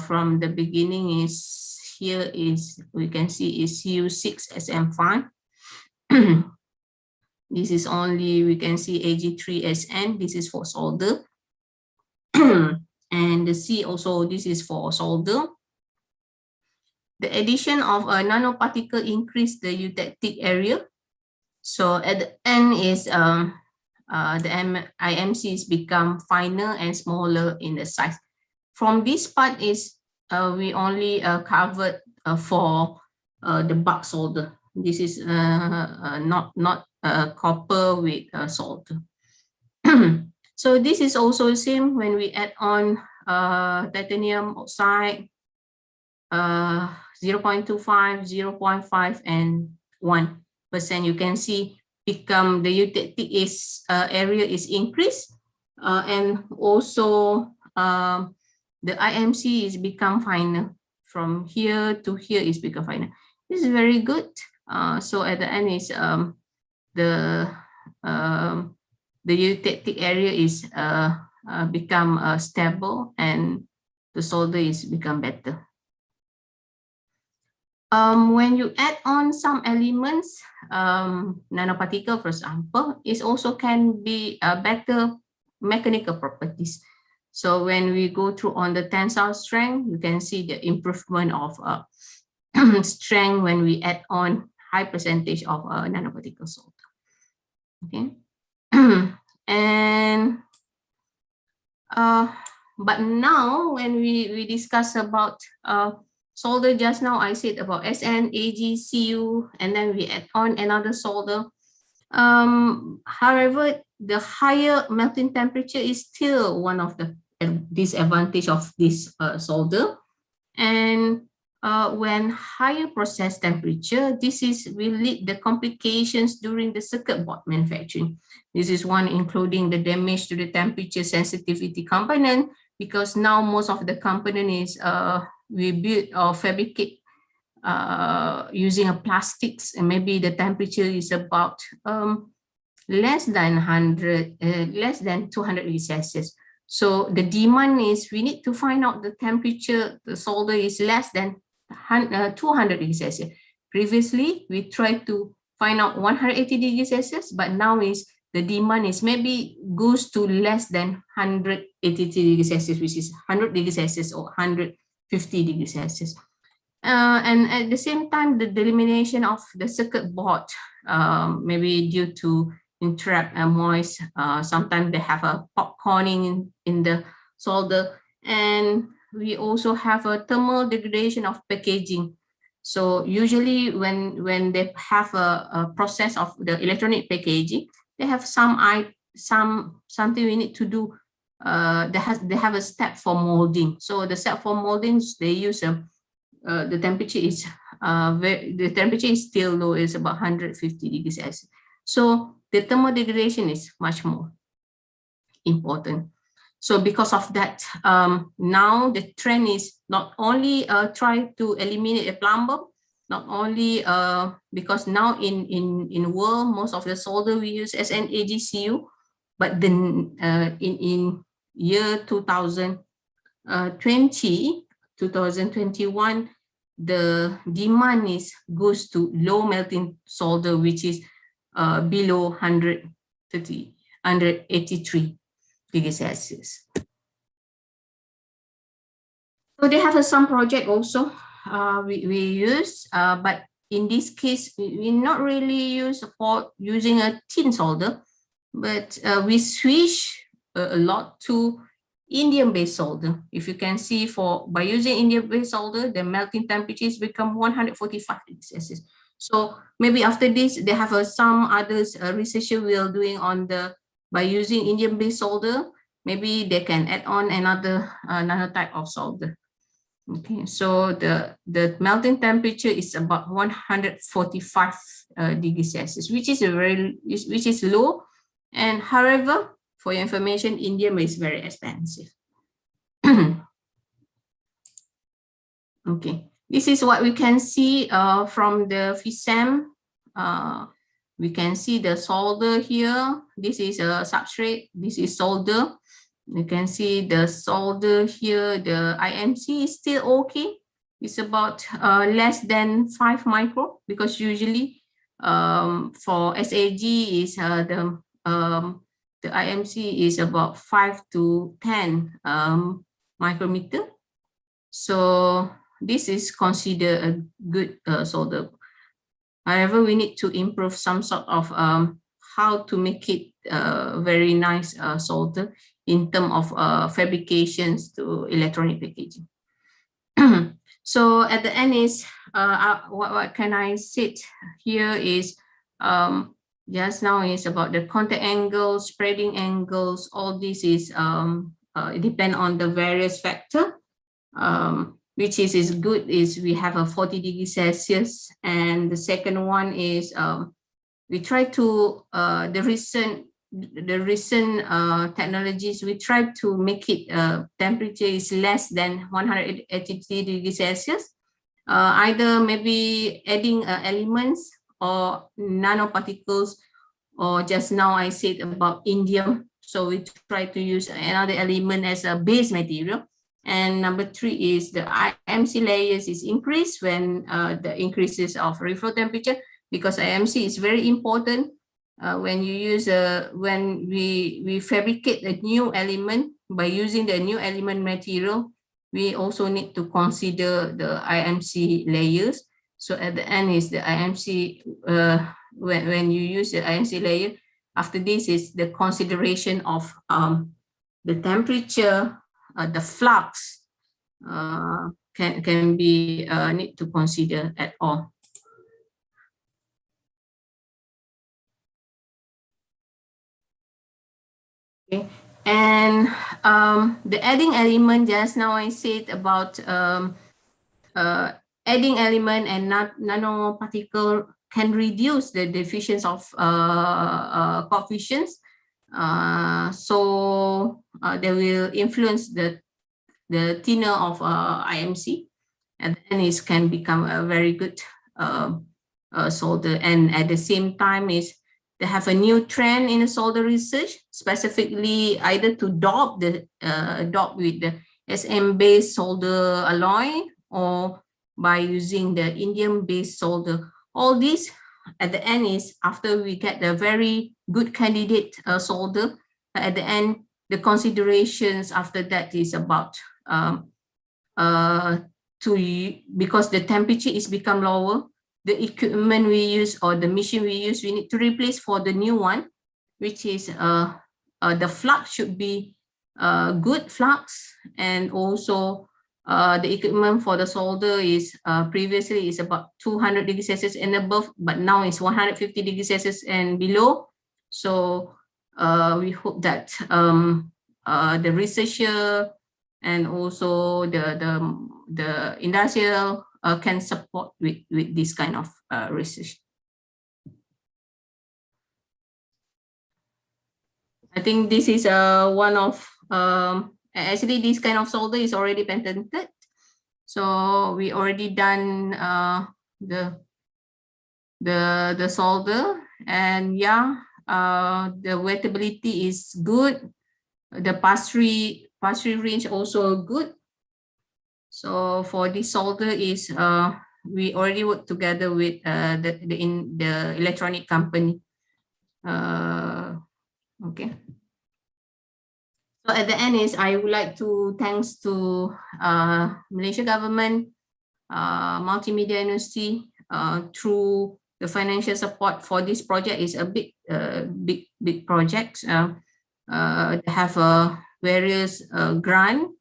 A: from the beginning is here is we can see is U6SM5. This is only we can see AG3SN. This is for solder. And the C also, this is for solder. The addition of a nanoparticle increase the eutectic area. So at the end is the IMCs become finer and smaller in the size. From this part is we only covered for the bulk solder. This is not copper with solder. So this is also the same when we add on titanium oxide 0.25, 0.5, and 1%. You can see become the eutectic is area is increased, and also the IMC is become finer. From here to here is become finer. This is very good. So at the end is the eutectic area is become stable, and the solder is become better. When you add on some elements, nanoparticle, for example, it also can be better mechanical properties. So when we go through on the tensile strength, you can see the improvement of strength when we add on high percentage of nanoparticle solder. Okay. And but now when we discuss about solder, just now I said about SNHU, and then we add on another solder. However, the higher melting temperature is still one of the disadvantage of this solder. And when higher process temperature, this will lead the complications during the circuit board manufacturing. This is one including the damage to the temperature sensitivity component, because now most of the component is we build or fabricate using a plastics, and maybe the temperature is about less than 200 degrees Celsius. So the demand is we need to find out the temperature, the solder is less than 200 degrees Celsius. Previously, we tried to find out 180 degrees Celsius, but now is the demand is maybe goes to less than 180 degrees Celsius, which is 100 degrees Celsius or 150 degrees Celsius. And at the same time, the elimination of the circuit board, maybe due to interrupt moist, sometimes they have a popcorning in the solder, and we also have a thermal degradation of packaging. So usually when they have a process of the electronic packaging, they have something we need to do. They have a step for molding. So the step for molding, they use the temperature is the temperature is still low, is about 150 degrees Celsius. So the thermal degradation is much more important. So because of that, now the trend is not only try to eliminate a plumber, not only because now in world most of the solder we use SNHU, but then in year 2021, the demand goes to low melting solder, which is below 183 degrees Celsius. So they have some project also we use, but in this case we not really use for using a thin solder, but we switch a lot to indium-based solder. If you can see, by using indium-based solder, the melting temperatures become 145 degrees Celsius. So maybe after this, they have some others researcher will doing on by using indium-based solder. Maybe they can add on another nanotype of solder. Okay, so the melting temperature is about 145 degrees Celsius, which is low. And however, for your information, indium is very expensive. Okay, this is what we can see from the FISEM. We can see the solder here. This is a substrate. This is solder. You can see the solder here. The IMC is still okay. It's about less than 5 micro, because usually for SAG is the IMC is about 5 to 10 micrometer. So this is considered a good solder. However, we need to improve some sort of how to make it very nice solder in terms of fabrications to electronic packaging. So at the end is what can I say here is just now is about the contact angles, spreading angles. All this is depend on the various factor. Which is good is we have a 40 degrees Celsius, and the second one is we try to the recent technologies, we try to make it temperature is less than 183 degrees Celsius, either maybe adding elements or nanoparticles, or just now I said about indium, so we try to use another element as a base material. And number 3 is the IMC layers is increased when the increases of reflow temperature, because IMC is very important when you use when we fabricate a new element. By using the new element material, we also need to consider the IMC layers. So at the end is the IMC, when you use the IMC layer, after this is the consideration of the temperature, the flux can be need to consider at all. Okay, and the adding element, just now I said about adding element and nanoparticle can reduce the diffusion of coefficients. So they will influence the thinner of IMC, and then it can become a very good solder. And at the same time is they have a new trend in the solder research, specifically either to dop with the SM based solder alloy, or by using the indium based solder. All this at the end is after we get the very good candidate solder, at the end the considerations after that is about because the temperature is become lower, the equipment we use or the machine we use, we need to replace for the new one, which is the flux should be good flux, and also the equipment for the solder is previously is about 200 degrees Celsius and above, but now it's 150 degrees Celsius and below. So we hope that the researcher and also the industrial can support with this kind of research. I think this is one of actually this kind of solder is already patented, so we already done the solder, and yeah, the wettability is good, the pass-through range also good. So for this solder is we already work together with the electronic company. Okay. So at the end is I would like to thanks to Malaysia government, Multimedia University, through the financial support for this project is a big project. They have various grant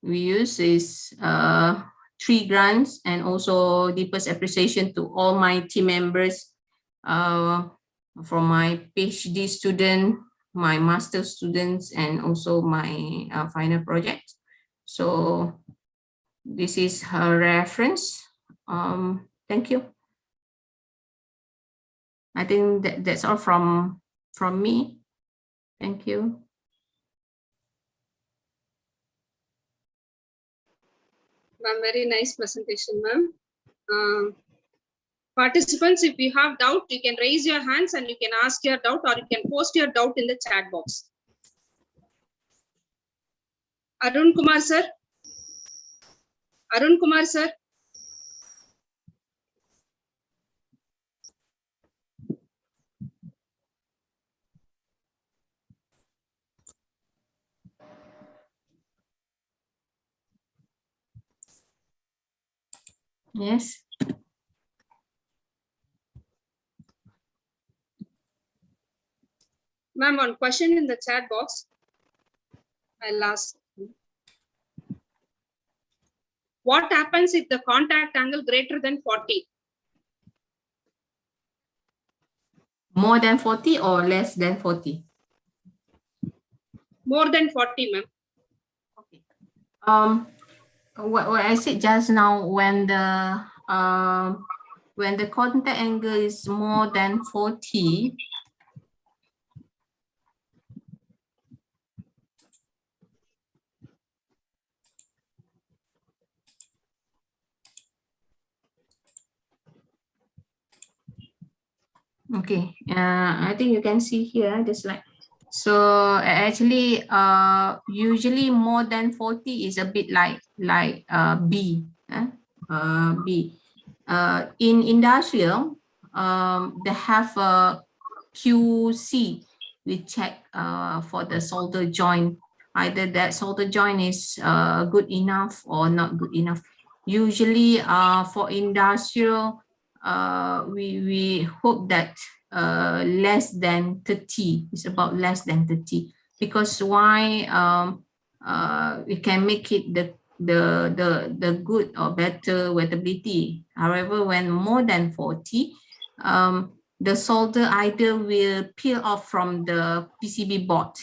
A: we use is 3 grants, and also deepest appreciation to all my team members, from my PhD student, my master students, and also my final project. So this is her reference. Thank you. I think that's all from me. Thank you.
C: Ma'am, very nice presentation, ma'am. Participants, if you have doubt, you can raise your hands and you can ask your doubt, or you can post your doubt in the chat box. Arun Kumar sir. Arun Kumar sir.
A: Yes.
C: Ma'am, one question in the chat box. I'll ask. What happens if the contact angle greater than 40?
A: More than 40 or less than 40?
C: More than 40, ma'am.
A: Okay. What I said just now, when the contact angle is more than 40, okay, I think you can see here the slide. So actually, usually more than 40 is a bit like B. B. In industrial, they have a QC. We check for the solder joint, either that solder joint is good enough or not good enough. Usually, for industrial, we hope that less than 30. It's about less than 30, because why? We can make it the good or better wettability. However, when more than 40, the solder either will peel off from the PCB board.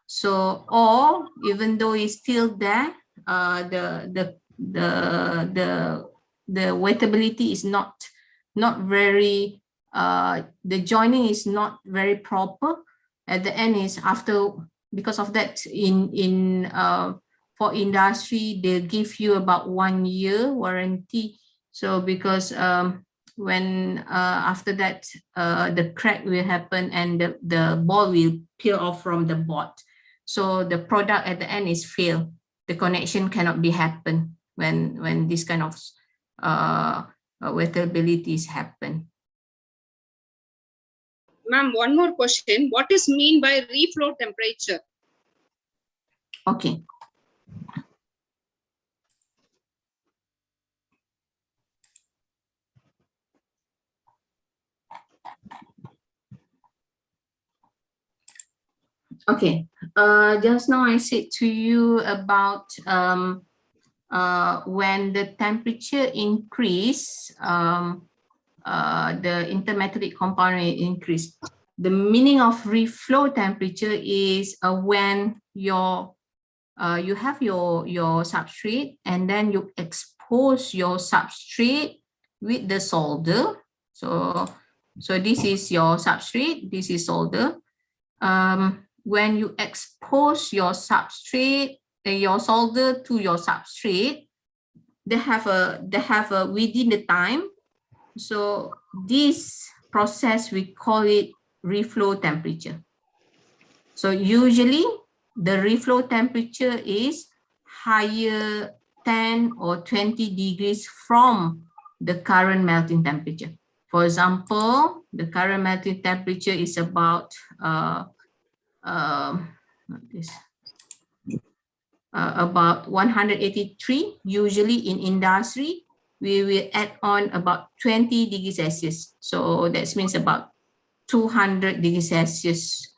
A: So, or even though it's still there, the wettability is not very, the joining is not very proper. At the end is after, because of that, for industry, they give you about 1 year warranty. So because when after that, the crack will happen and the ball will peel off from the board. So the product at the end is failed. The connection cannot be happen when this kind of wettabilities happen.
C: Ma'am, one more question. What is mean by reflow temperature?
A: Okay. Okay. Just now I said to you about when the temperature increase, the intermetallic compound increase. The meaning of reflow temperature is when you have your substrate and then you expose your substrate with the solder. So this is your substrate, this is solder. When you expose your substrate, your solder to your substrate, they have a within the time. So this process, we call it reflow temperature. So usually the reflow temperature is higher 10 or 20 degrees from the current melting temperature. For example, the current melting temperature is about about 183. Usually in industry, we will add on about 20 degrees Celsius. So that means about 200 degrees Celsius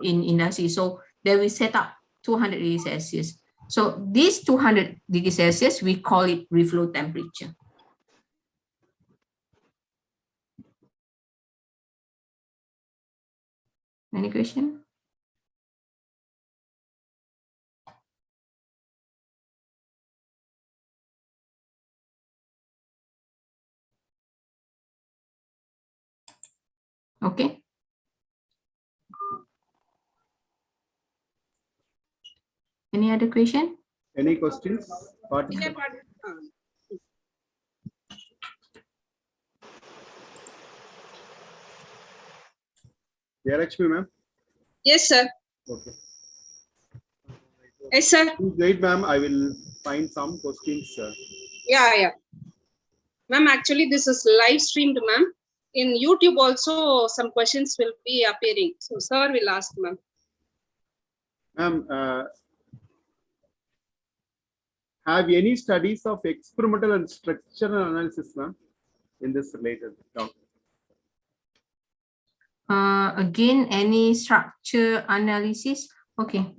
A: in industry. So they will set up 200 degrees Celsius. So this 200 degrees Celsius, we call it reflow temperature. Any question? Okay. Any other question?
B: Any questions? Lakshmi, ma'am.
C: Yes, sir.
B: Okay.
C: Yes, sir.
B: Please wait, ma'am. I will find some questions.
C: Yeah. Ma'am, actually, this is live streamed, ma'am. In YouTube also, some questions will be appearing. So, sir will ask, ma'am.
B: Ma'am, have any studies of experimental and structural analysis, ma'am, in this related talk?
A: Again, any structure analysis? Okay.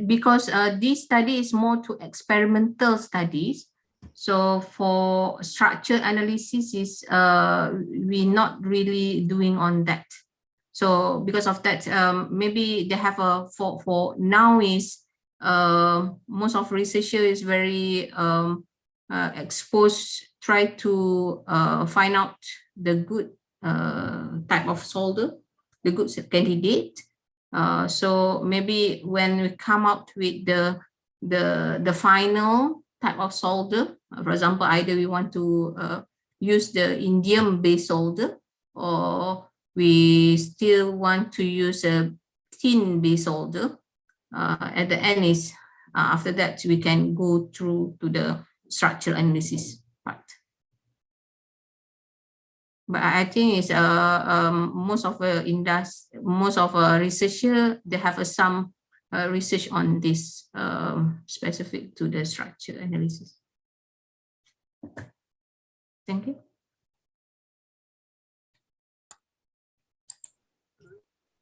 A: Because this study is more to experimental studies, so for structure analysis is we're not really doing on that. So because of that, maybe they have a for now is most of researcher is very exposed, try to find out the good type of solder, the good candidate. So maybe when we come out with the final type of solder, for example, either we want to use the indium based solder, or we still want to use a tin based solder. At the end is after that we can go through to the structural analysis part. But I think it's most of researcher, they have some research on this specific to the structure analysis. Thank you.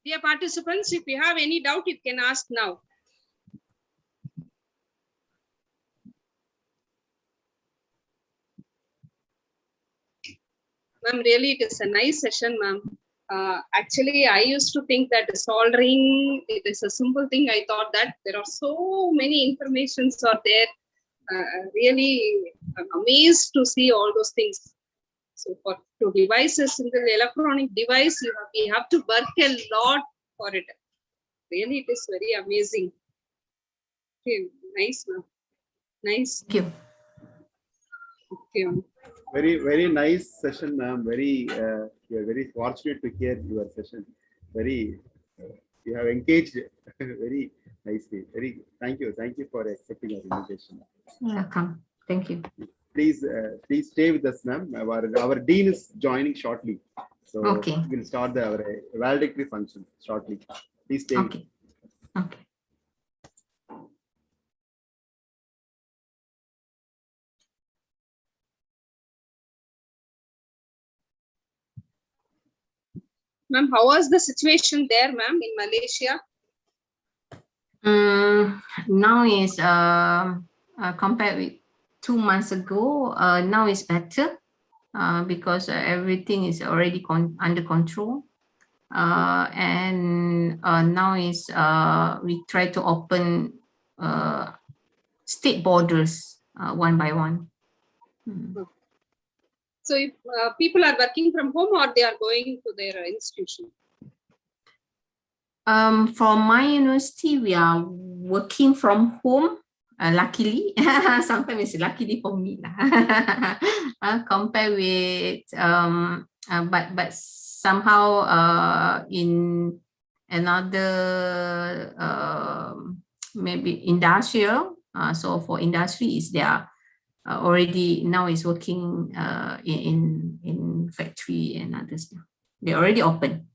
C: Dear participants, if you have any doubt, you can ask now. Ma'am, really, it is a nice session, ma'am. Actually, I used to think that soldering, it is a simple thing. I thought that there are so many informations are there. Really, I'm amazed to see all those things. So for two devices, in the electronic device, we have to work a lot for it. Really, it is very amazing. Okay, nice, ma'am. Nice.
A: Thank you.
C: Okay.
B: Very nice session, ma'am. We are very fortunate to hear your session. You have engaged very nicely. Thank you for accepting our invitation.
A: Welcome. Thank you.
B: Please stay with us, ma'am. Our dean is joining shortly, so
A: okay,
B: we'll start our valedictory function shortly. Please stay.
A: Okay. Okay.
C: Ma'am, how was the situation there, ma'am, in Malaysia?
A: Now is compared with 2 months ago, now is better because everything is already under control. And now is we try to open state borders one by one.
C: So if people are working from home or they are going to their institution?
A: From my university, we are working from home. Luckily, sometimes it's luckily for me. Compared with, but somehow in another maybe industrial. So for industry, is there already now is working in factory and others. They already open.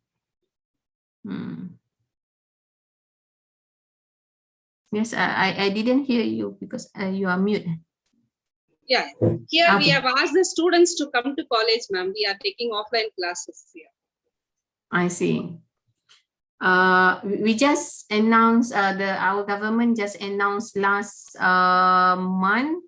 A: Yes, I didn't hear you because you are mute.
C: Yeah, here
A: Okay.
C: we have asked the students to come to college, ma'am. We are taking offline classes here.
A: I see. We just announced our government just announced last month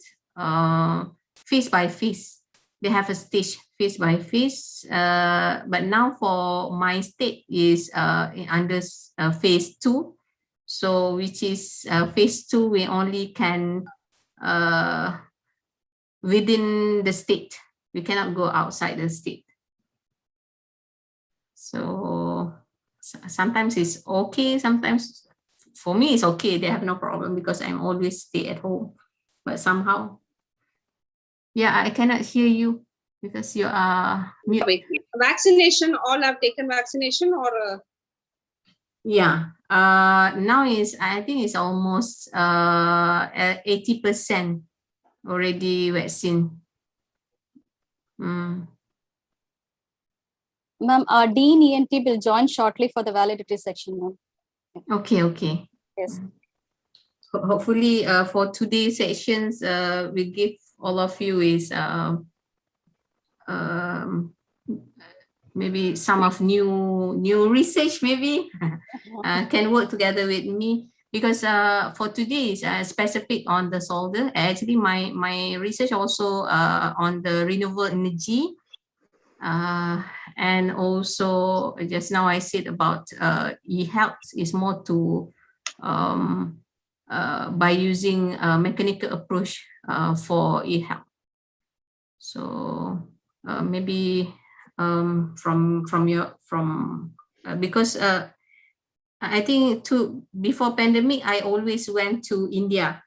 A: phase by phase. They have a stage phase by phase. But now for my state is under phase 2. So which is phase 2, we only can within the state. We cannot go outside the state. So sometimes it's okay, sometimes for me, it's okay. They have no problem because I'm always stay at home. But somehow, yeah, I cannot hear you because you are mute.
C: Wait, vaccination, all have taken vaccination or?
A: Yeah, now I think it's almost 80% already vaccine.
E: Ma'am, Dean ENT will join shortly for the valedictory section, ma'am.
A: Okay.
E: Yes.
A: Hopefully, for today's sessions, we give all of you is maybe some of new research maybe can work together with me, because for today is specific on the solder. Actually, my research also on the renewable energy, and also just now I said about e-health is more to by using a mechanical approach for e-health. So maybe because I think before pandemic I always went to India.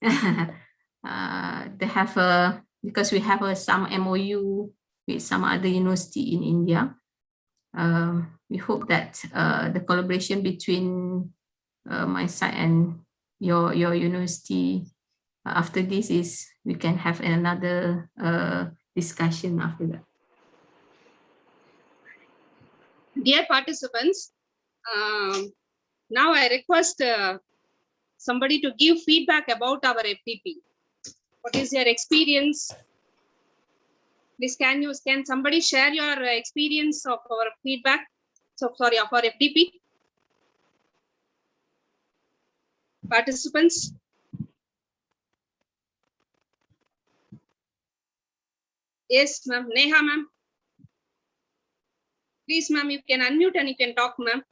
A: They have because we have some MOU with some other university in India. We hope that the collaboration between my side and your university after this is we can have another discussion after that.
C: Dear participants, now I request somebody to give feedback about our FDP. What is your experience? Please, can somebody share your experience of our feedback? So sorry, of our FDP. Participants. Yes, ma'am. Neha, ma'am. Please, ma'am, you can unmute and you can talk, ma'am.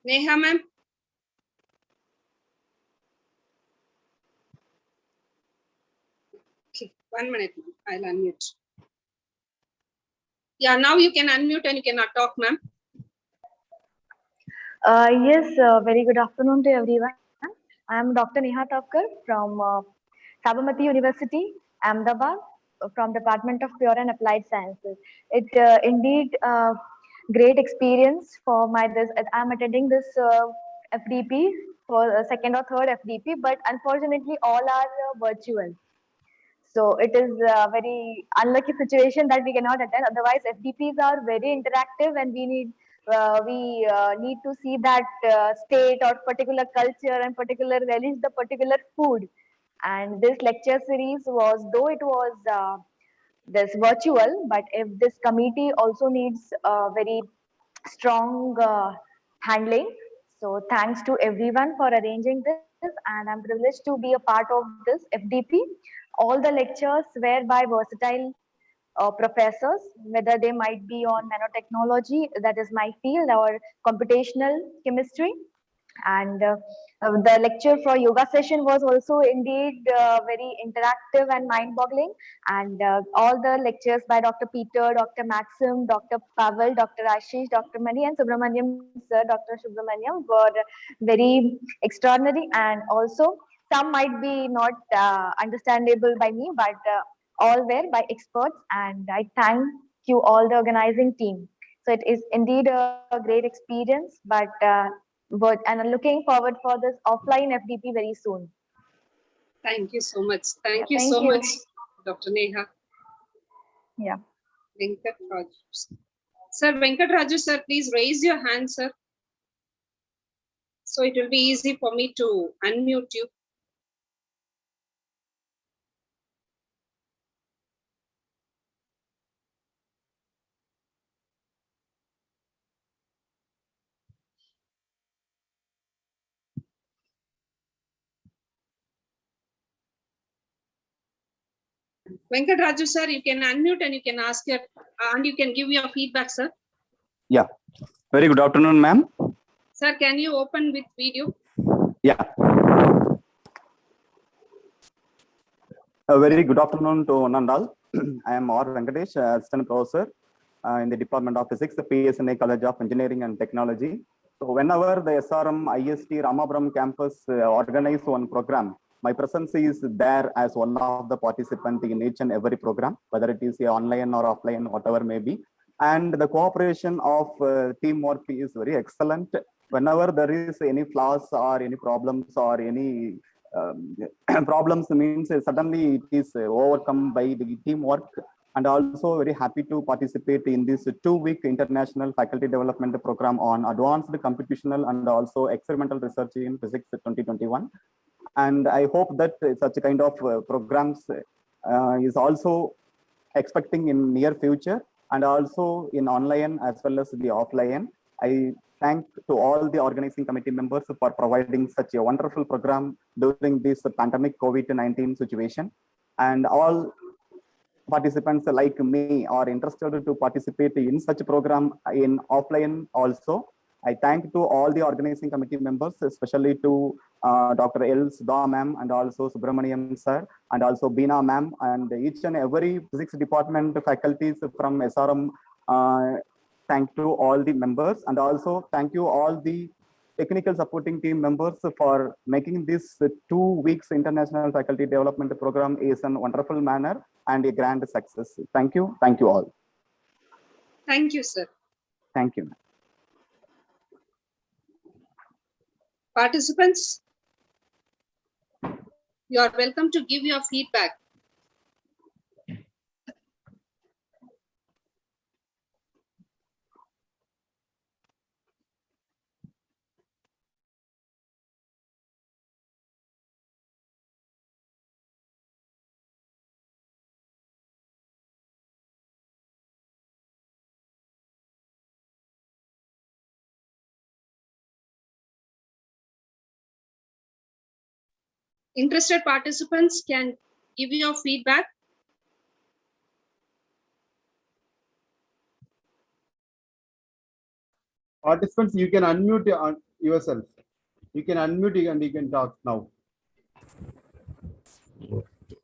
C: Neha, ma'am. Okay, 1 minute, I'll unmute. Yeah, now you can unmute and you cannot talk, ma'am.
F: Yes, very good afternoon to everyone. I am Dr. Neha Tavkar from Sabarmati University, Ahmedabad, from Department of Pure and Applied Sciences. It indeed great experience for this. I am attending this FDP for second or third FDP, but unfortunately all are virtual. So it is a very unlucky situation that we cannot attend. Otherwise, FDPs are very interactive, and we need to see that state or particular culture and particular relish the particular food. And this lecture series was, though it was this virtual, but if this committee also needs very strong handling. So thanks to everyone for arranging this, and I'm privileged to be a part of this FDP. All the lectures were by versatile professors, whether they might be on nanotechnology, that is my field, or computational chemistry. And the lecture for yoga session was also indeed very interactive and mind-boggling. And all the lectures by Dr. Peter, Dr. Maxim, Dr. Pavel, Dr. Ashish, Dr. Mani, and Subramaniam sir, Dr. Subramaniam were very extraordinary, and also some might be not understandable by me, but all were by experts, and I thank you all the organizing team. So it is indeed a great experience, but and I'm looking forward for this offline FDP very soon.
C: Thank you so much. Thank you
F: thank
C: so
F: you.
C: much, Dr. Neha.
F: Yeah.
C: Venkat Raju. Sir, Venkat Raju, sir, please raise your hand, sir. So it will be easy for me to unmute you. Venkat Raju, sir, you can unmute and you can ask your, and you can give your feedback, sir.
G: Yeah. Very good afternoon, ma'am.
C: Sir, can you open with video?
G: Yeah. A very good afternoon to one and all. I am R. Venkatesh, assistant professor in the Department of Physics, the PSNA College of Engineering and Technology. So whenever the SRM IST Ramapuram campus organize one program, my presence is there as one of the participants in each and every program, whether it is online or offline, whatever may be. And the cooperation of teamwork is very excellent. Whenever there is any flaws or any problems or any problems, means suddenly it is overcome by the teamwork. And also very happy to participate in this 2-week international faculty development program on advanced computational and also experimental research in physics 2021. And I hope that such a kind of programs is also expecting in near future, and also in online as well as the offline. I thank to all the organizing committee members for providing such a wonderful program during this pandemic COVID-19 situation. And all participants like me are interested to participate in such a program in offline also. I thank to all the organizing committee members, especially to Dr. L. Sudha ma'am and also Subramaniam sir and also Beena ma'am and each and every physics department faculties from SRM. Thank to all the members, and also thank you all the technical supporting team members for making this 2 weeks international faculty development program is a wonderful manner and a grand success. Thank you all.
C: Thank you, sir.
G: Thank you.
C: Participants, you are welcome to give your feedback. Interested participants can give your feedback.
B: Participants, you can unmute yourself. You can unmute and you can talk now.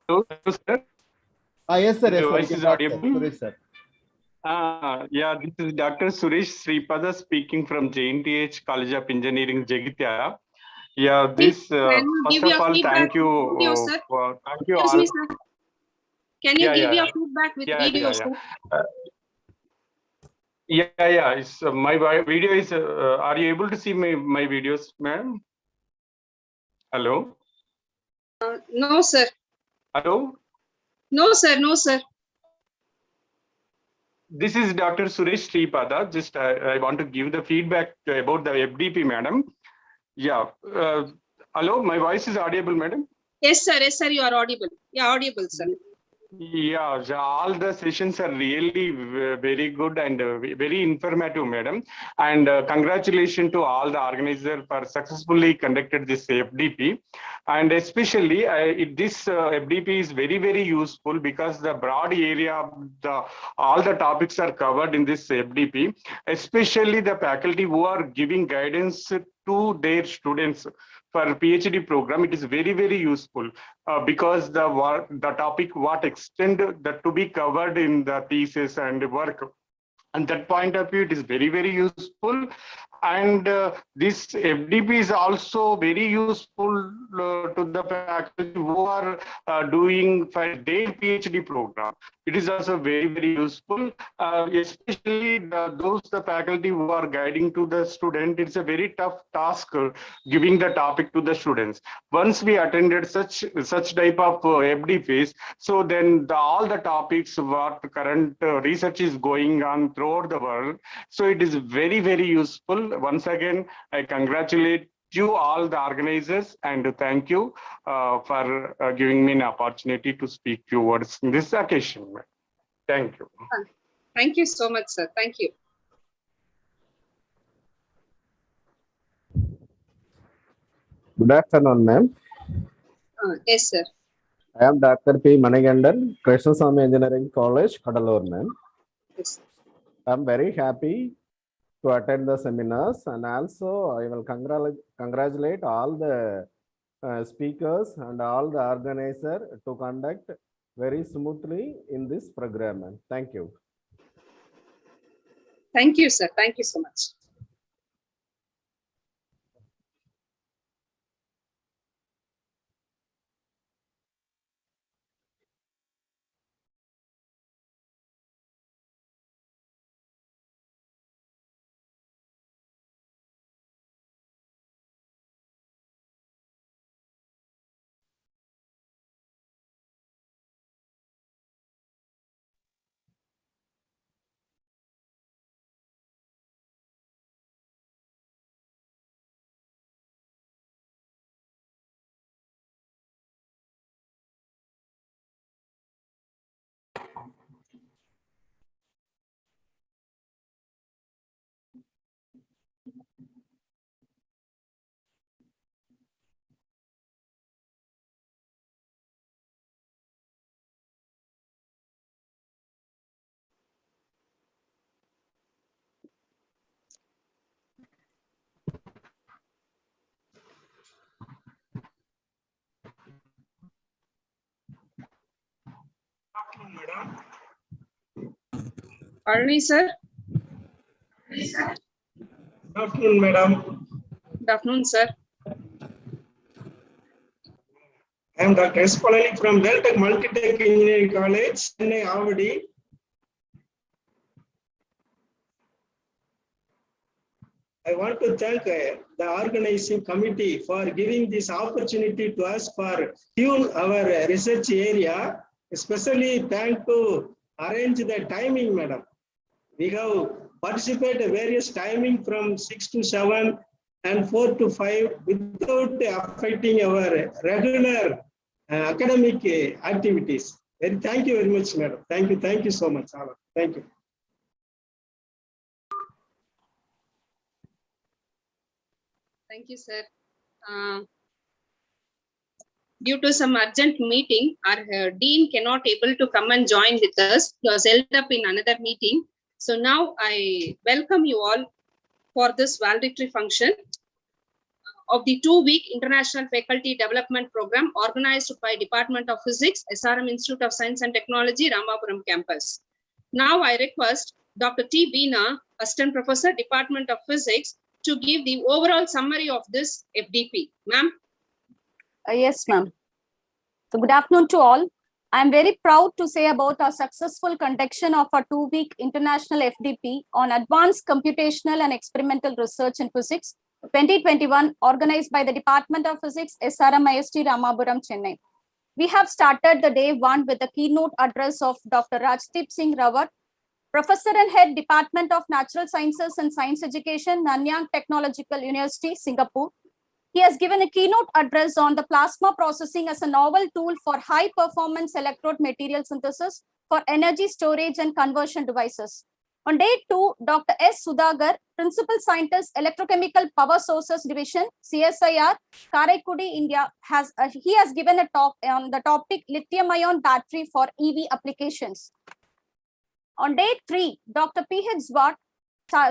H: Hello, sir.
B: Yes, sir.
H: My
B: Yes, sir.
H: voice
B: You
H: is
B: can talk,
H: audible?
B: sir. Suresh, sir.
H: Yeah, this is Dr. Suresh Sripada speaking from JNTH College of Engineering, Jagitya. Yeah, this
C: Can you
H: first
C: give
H: of
C: your
H: all,
C: feedback
H: thank you.
C: with video, sir?
H: Thank you
C: Excuse
H: all.
C: me, sir. Can you give your feedback with video, sir?
H: It's, my video is. Are you able to see my videos, ma'am? Hello.
C: No, sir.
H: Hello.
C: No, sir. No, sir.
H: This is Dr. Suresh Sripada. Just I want to give the feedback about the FDP, madam. Yeah. Hello, my voice is audible, madam.
C: Yes, sir. Yes, sir. You are audible. Yeah, audible, sir.
H: Yeah, all the sessions are really very good and very informative, madam. And congratulations to all the organizers for successfully conducted this FDP. And especially this FDP is very, very useful because the broad area, all the topics are covered in this FDP, especially the faculty who are giving guidance to their students for PhD program. It is very, very useful because the topic what extent that to be covered in the thesis and work. And that point of view, it is very, very useful. And this FDP is also very useful to the faculty who are doing for their PhD program. It is also very, very useful, especially the faculty who are guiding to the student. It's a very tough task giving the topic to the students. Once we attended such type of FDPs, so then all the topics what current research is going on throughout the world. So it is very, very useful. Once again, I congratulate you all the organizers and thank you for giving me an opportunity to speak few words in this occasion. Thank you.
C: Thank you so much, sir. Thank you.
I: Good afternoon, ma'am.
C: Yes, sir.
I: I am Dr. P. Manigandan, Krishnaswamy Engineering College, Kadalur, ma'am.
C: Yes.
I: I am very happy to attend the seminars, and also I will congratulate all the speakers and all the organizers to conduct very smoothly in this program, ma'am. Thank you.
C: Thank you, sir. Thank you so much. Arni, sir.
J: Good afternoon, madam.
C: Good afternoon, sir.
J: I am Dr. S. Palani from Delta Multitech Engineering College, Chennai, Avadi. I want to thank the organizing committee for giving this opportunity to us for tune our research area. Especially thank to arrange the timing, madam. We have participated various timing from 6 to 7 and 4 to 5 without affecting our regular academic activities. Thank you very much, madam. Thank you so much. Thank you.
C: Thank you, sir. Due to some urgent meeting, our dean cannot able to come and join with us. He was held up in another meeting. So now I welcome you all for this valedictory function of the 2-week International Faculty Development Program organized by Department of Physics, SRM Institute of Science and Technology, Ramapuram campus. Now I request Dr. T. Veena, Assistant Professor, Department of Physics, to give the overall summary of this FDP. Ma'am.
E: Yes, ma'am. So good afternoon to all. I am very proud to say about our successful conduction of a 2-week international FDP on advanced computational and experimental research in physics 2021, organized by the Department of Physics, SRM IST, Ramapuram, Chennai. We have started the day one with the keynote address of Dr. Rajdeep Singh Rawat, Professor and Head, Department of Natural Sciences and Science Education, Nanyang Technological University, Singapore. He has given a keynote address on the plasma processing as a novel tool for high-performance electrode material synthesis for energy storage and conversion devices. On day 2, Dr. S. Sudhagar, Principal Scientist, Electrochemical Power Sources Division, CSIR, Karaikudi, India, has given a talk on the topic lithium-ion battery for EV applications. On day 3, Dr. P.H. Zwart,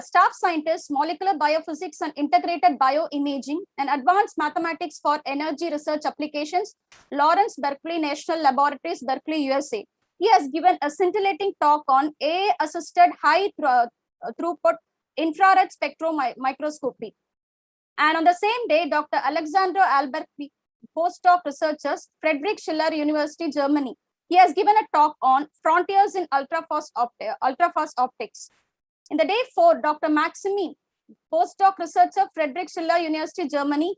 E: Staff Scientist, Molecular Biophysics and Integrated Bioimaging and Advanced Mathematics for Energy Research Applications, Lawrence Berkeley National Laboratories, Berkeley, USA. He has given a scintillating talk on AI-assisted high throughput infrared spectromicroscopy. And on the same day, Dr. Alexander Albert, postdoc researchers, Friedrich Schiller University, Germany. He has given a talk on frontiers in ultrafast optics. In the day 4, Dr. Maximi, postdoc researcher, Friedrich Schiller University, Germany.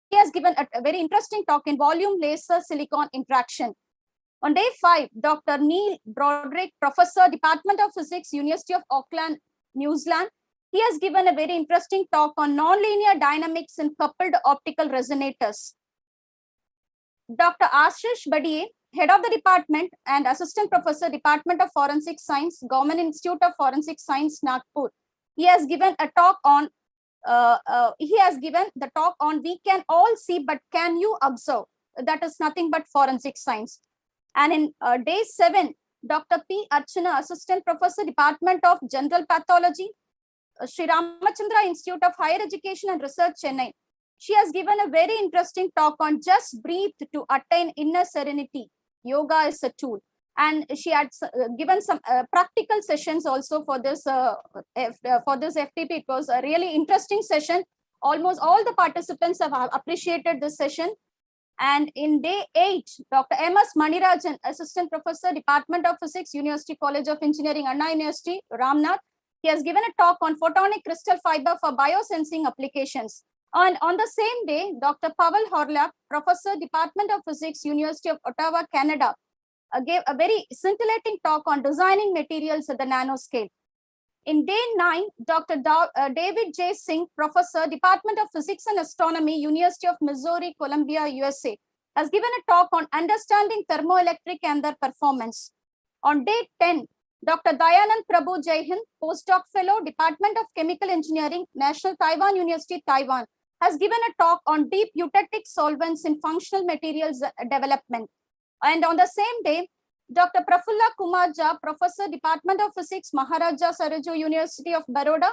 E: He has given a very interesting talk in volume laser silicon interaction. On day 5, Dr. Neil Broderick, Professor, Department of Physics, University of Auckland, New Zealand. He has given a very interesting talk on nonlinear dynamics in coupled optical resonators. Dr. Ashish Badiye, Head of the Department and Assistant Professor, Department of Forensic Science, Government Institute of Forensic Science, Nagpur. He has given a talk on, we can all see, but can you observe? That is nothing but forensic science. And in day 7, Dr. P. Archana, Assistant Professor, Department of General Pathology, Sri Ramachandra Institute of Higher Education and Research, Chennai. She has given a very interesting talk on just breathe to attain inner serenity. Yoga is a tool. And she had given some practical sessions also for this FDP. It was a really interesting session. Almost all the participants have appreciated this session. And in day 8, Dr. M.S. Manirajan, Assistant Professor, Department of Physics, University College of Engineering, Anna University, Ramnath, he has given a talk on photonic crystal fiber for biosensing applications. And on the same day, Dr. Pavel Horlak, Professor, Department of Physics, University of Ottawa, Canada, gave a very scintillating talk on designing materials at the nanoscale. In day 9, Dr. David J. Singh, Professor, Department of Physics and Astronomy, University of Missouri, Columbia, USA, has given a talk on understanding thermoelectric and their performance. On day 10, Dr. Dayanand Prabhu Jaihind, Postdoc Fellow, Department of Chemical Engineering, National Taiwan University, Taiwan, has given a talk on deep eutectic solvents in functional materials development. And on the same day, Dr. Prafulla Kumar Jha, Professor, Department of Physics, Maharaja Saraju University of Baroda,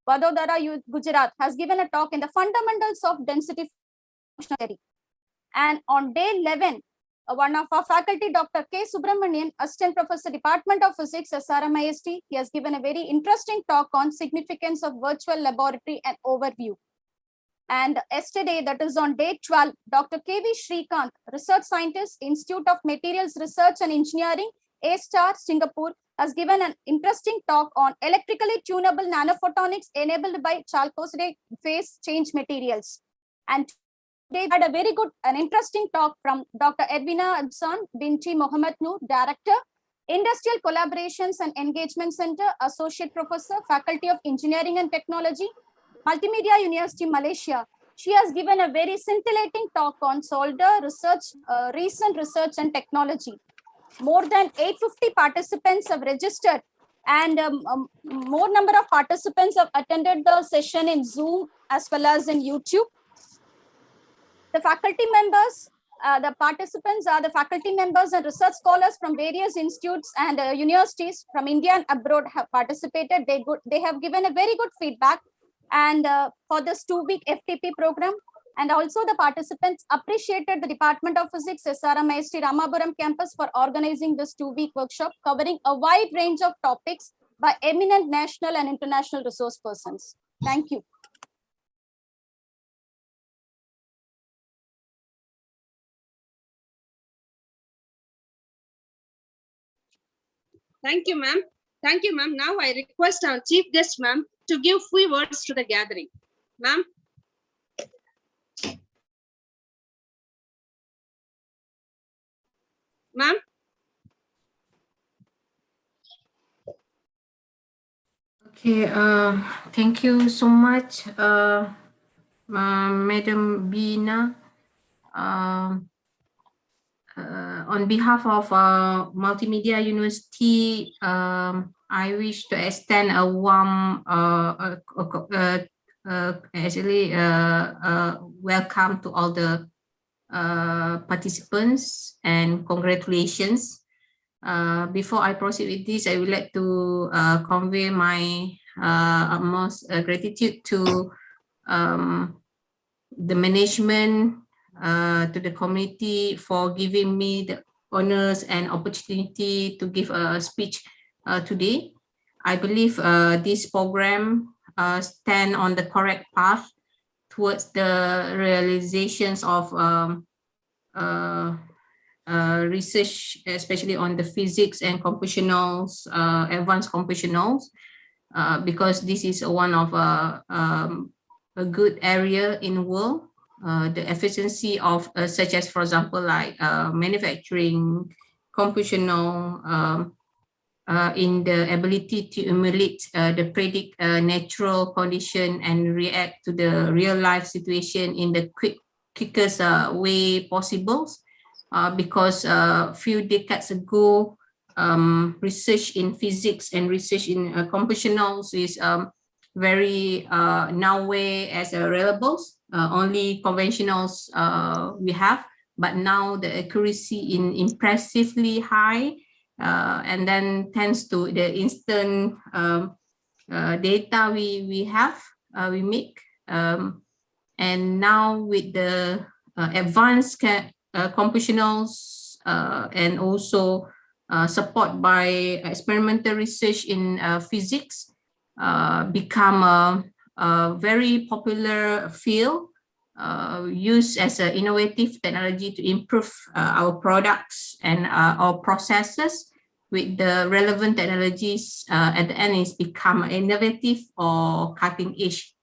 E: Vadodara, Gujarat, has given a talk in the fundamentals of density functional theory. And on day 11, one of our faculty, Dr. K. Subramanian, Assistant Professor, Department of Physics, SRM IST, he has given a very interesting talk on significance of virtual laboratory and overview. And yesterday, that is on day 12, Dr. K.V. Srikanth, Research Scientist, Institute of Materials Research and Engineering, A-Star, Singapore, has given an interesting talk on electrically tunable nanophotonics enabled by chalcoside phase change materials. And they had a very good and interesting talk from Dr. Edwina Adsan Binti Mohammed Noor, Director, Industrial Collaborations and Engagement Center, Associate Professor, Faculty of Engineering and Technology, Multimedia University, Malaysia. She has given a very scintillating talk on solder research, recent research and technology. More than 850 participants have registered, and more number of participants have attended the session in Zoom as well as in YouTube. The faculty members, the participants are the faculty members and research scholars from various institutes and universities from India and abroad have participated. They have given a very good feedback. And for this 2-week FDP program, and also the participants appreciated the Department of Physics, SRM IST Ramapuram campus for organizing this 2-week workshop covering a wide range of topics by eminent national and international resource persons. Thank you.
C: Thank you, ma'am. Thank you, ma'am. Now I request our chief guest, ma'am, to give few words to the gathering. Ma'am. Ma'am.
A: Okay, thank you so much, Madam Bina. On behalf of Multimedia University, I wish to extend a warm welcome to all the participants and congratulations. Before I proceed with this, I would like to convey my utmost gratitude to the management, to the committee for giving me the honors and opportunity to give a speech today. I believe this program stand on the correct path towards the realizations of research, especially on the physics and computationals, advanced computationals, because this is one of a good area in the world. The efficiency of such as, for example, like manufacturing, computational, in the ability to emulate the predict natural condition and react to the real life situation in the quickest way possible. Because a few decades ago, research in physics and research in computationals is very nowhere as available. Only conventionals we have, but now the accuracy in impressively high, and then thanks to the instant data we have, we make, and now with the advanced computationals and also support by experimental research in physics, become a very popular field used as an innovative technology to improve our products and our processes with the relevant technologies at the end is become innovative or cutting edge.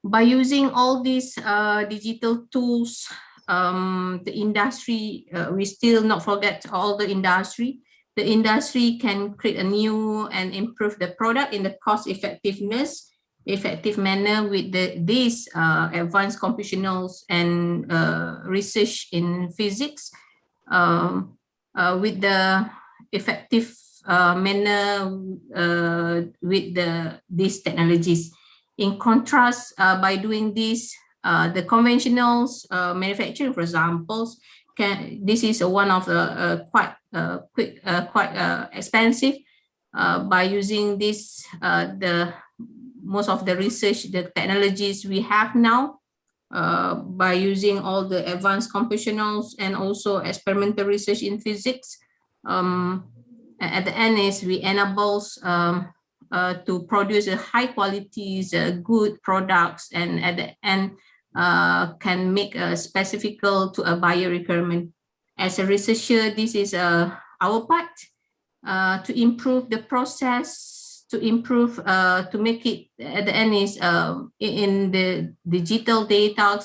A: By using all these digital tools, the industry, we still not forget all the industry. The industry can create a new and improve the product in the cost effective manner with these advanced computationals and research in physics with the effective manner with these technologies. In contrast, by doing this, the conventional manufacturing, for example, this is one of the quite expensive. By using this, most of the research, the technologies we have now, by using all the advanced computationals and also experimental research in physics, at the end is we enables to produce a high quality, good products, and at the end can make a specific to a buyer requirement. As a researcher, this is our part to improve the process, to improve, to make it at the end is in the digital data.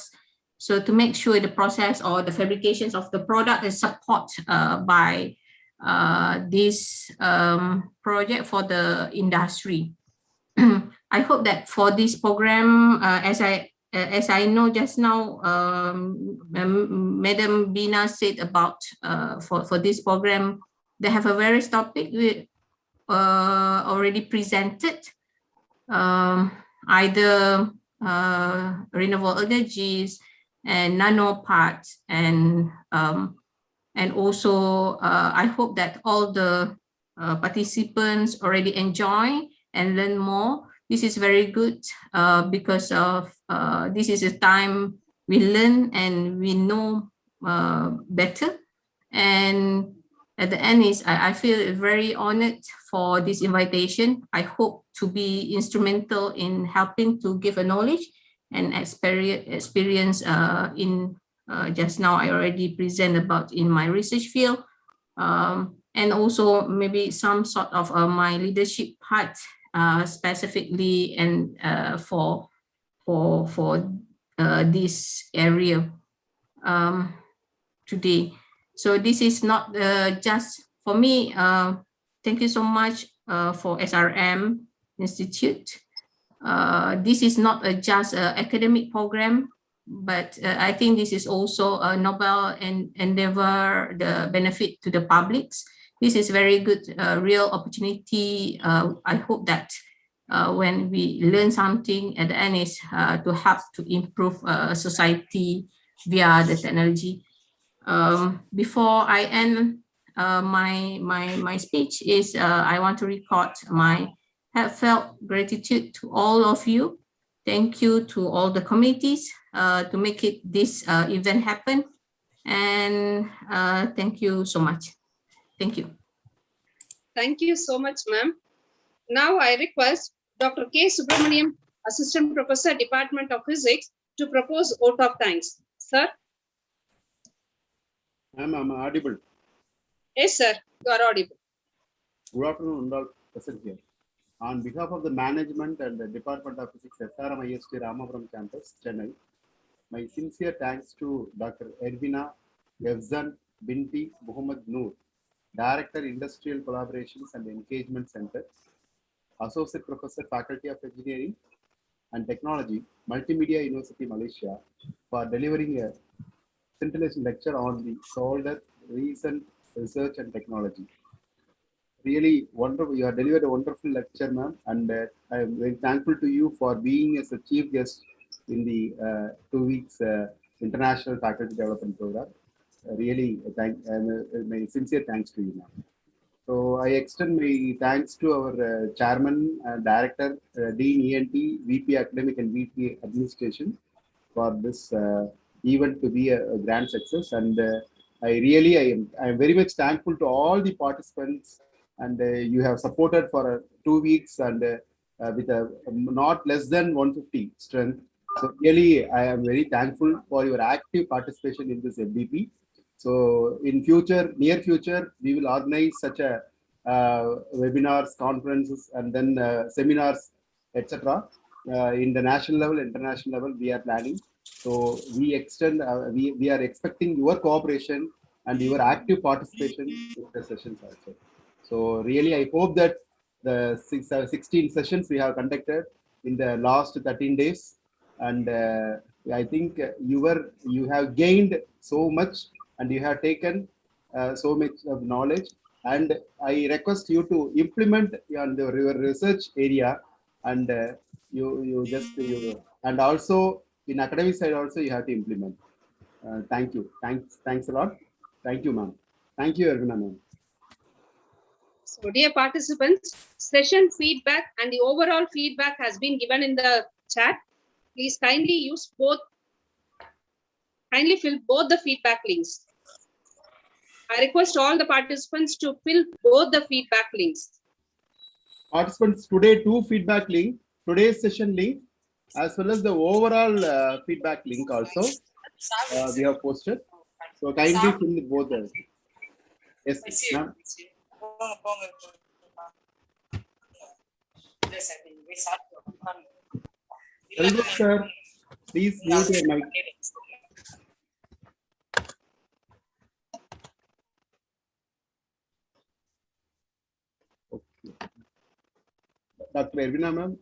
A: So to make sure the process or the fabrications of the product is supported by this project for the industry. I hope that for this program, as I know just now, Madam Bina said about for this program, they have a various topic we already presented, either renewable energies and nanoparts, and also I hope that all the participants already enjoy and learn more. This is very good because of this is a time we learn and we know better. And at the end is I feel very honored for this invitation. I hope to be instrumental in helping to give a knowledge and experience in just now I already present about in my research field, and also maybe some sort of my leadership part specifically and for this area today. So this is not just for me. Thank you so much for SRM Institute. This is not just an academic program, but I think this is also a noble endeavor, the benefit to the publics. This is very good, real opportunity. I hope that when we learn something at the end is to help to improve society via the technology. Before I end my speech is I want to record my heartfelt gratitude to all of you. Thank you to all the committees to make it this event happen. And thank you so much. Thank you.
C: Thank you so much, ma'am. Now I request Dr. K. Subramaniam, Assistant Professor, Department of Physics, to propose vote of thanks. Sir?
B: I'm audible.
C: Yes, sir. You are audible.
B: Good afternoon, all present here. On behalf of the management and the Department of Physics, SRM IST Ramapuram Campus, Chennai, my sincere thanks to Dr. Ervina Efzan Binti Muhammad Noor, Director, Industrial Collaborations and Engagement Center, Associate Professor, Faculty of Engineering and Technology, Multimedia University, Malaysia, for delivering a scintillation lecture on the solder recent research and technology. Really wonderful. You have delivered a wonderful lecture, ma'am, and I am very thankful to you for being as a chief guest in the 2 weeks International Faculty Development Program. Really, my sincere thanks to you, ma'am. So I extend my thanks to our chairman, director, Dean ENT, VP Academic and VP Administration for this event to be a grand success. And I am very much thankful to all the participants, and you have supported for 2 weeks and with a not less than 150 strength. So really, I am very thankful for your active participation in this FDP. So in future, near future, we will organize such a webinars, conferences, and then seminars, etc. In the national level, international level, we are planning. So we extend, we are expecting your cooperation and your active participation in the sessions also. So really, I hope that the 16 sessions we have conducted in the last 13 days, and I think you have gained so much, and you have taken so much of knowledge. And I request you to implement on your research area, and and also in academic side also you have to implement. Thank you. Thanks a lot. Thank you, ma'am. Thank you, Arvina, ma'am.
C: So dear participants, session feedback and the overall feedback has been given in the chat. Please kindly fill both the feedback links. I request all the participants to fill both the feedback links.
B: Participants, today 2 feedback link, today's session link, as well as the overall feedback link also we have posted. So kindly fill both the. Yes, ma'am. Hello, sir. Please mute your mic. Dr. Ervina, ma'am.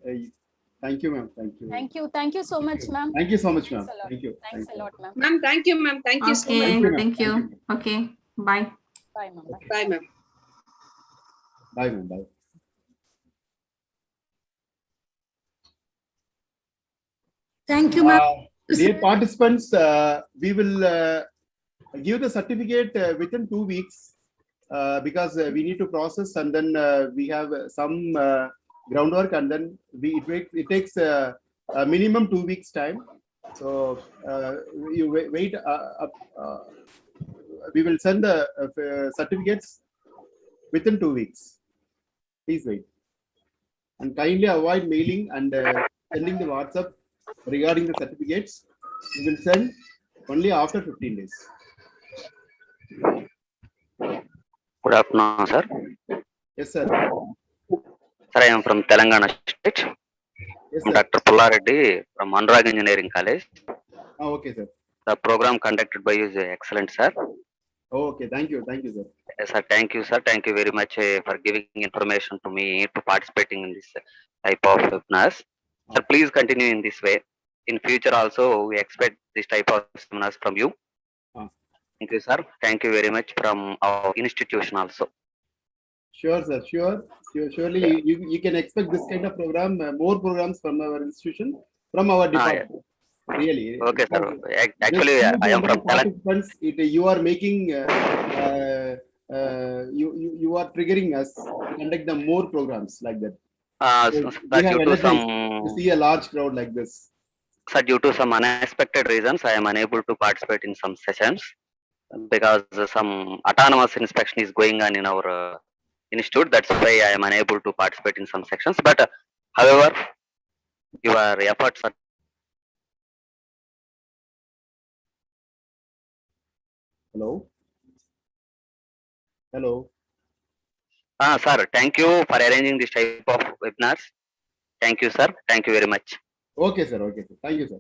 B: Thank you, ma'am. Thank you.
E: Thank you. Thank you so much, ma'am.
B: Thank you so much, ma'am.
E: Thanks a lot.
B: Thank you.
E: Thanks a lot, ma'am.
C: Ma'am, thank you, ma'am. Thank you so much.
A: Okay,
B: ma'am.
A: thank you. Okay, bye.
E: Bye, ma'am. Bye.
C: Bye, ma'am.
B: Bye, ma'am. Bye.
K: Thank you, ma'am.
B: Dear participants, we will give the certificate within 2 weeks because we need to process, and then we have some groundwork, and then it takes a minimum 2 weeks time. So you wait. We will send the certificates within 2 weeks. Please wait, and kindly avoid mailing and sending the WhatsApp regarding the certificates. We will send only after 15 days.
L: Good afternoon, sir.
B: Yes, sir.
L: Sir, I am from Telangana state.
B: Yes,
L: I'm
B: sir.
L: Dr. Pullareddy from Anurag Engineering College.
B: Oh, okay, sir.
L: The program conducted by you is excellent, sir.
B: Oh, okay, thank you, sir.
L: Yes, sir. Thank you, sir. Thank you very much for giving information to me to participating in this type of webinars. Sir, please continue in this way. In future also, we expect this type of seminars from you. Thank you, sir. Thank you very much from our institution also.
B: Sure, sir. Surely you can expect this kind of program, more programs from our institution, from our department.
L: Yeah.
B: Really.
L: Okay, sir. Actually, I am from
B: Telangana. You are making, you are triggering us to conduct the more programs like that. So we have energized to see a large crowd like this.
L: Sir, due to some unexpected reasons, I am unable to participate in some sessions because some autonomous inspection is going on in our institute. That's why I am unable to participate in some sections. But however, your efforts are.
B: Hello. Hello.
L: Sir, thank you for arranging this type of webinars. Thank you, sir. Thank you very much.
B: Okay, sir. Okay, sir. Thank you, sir.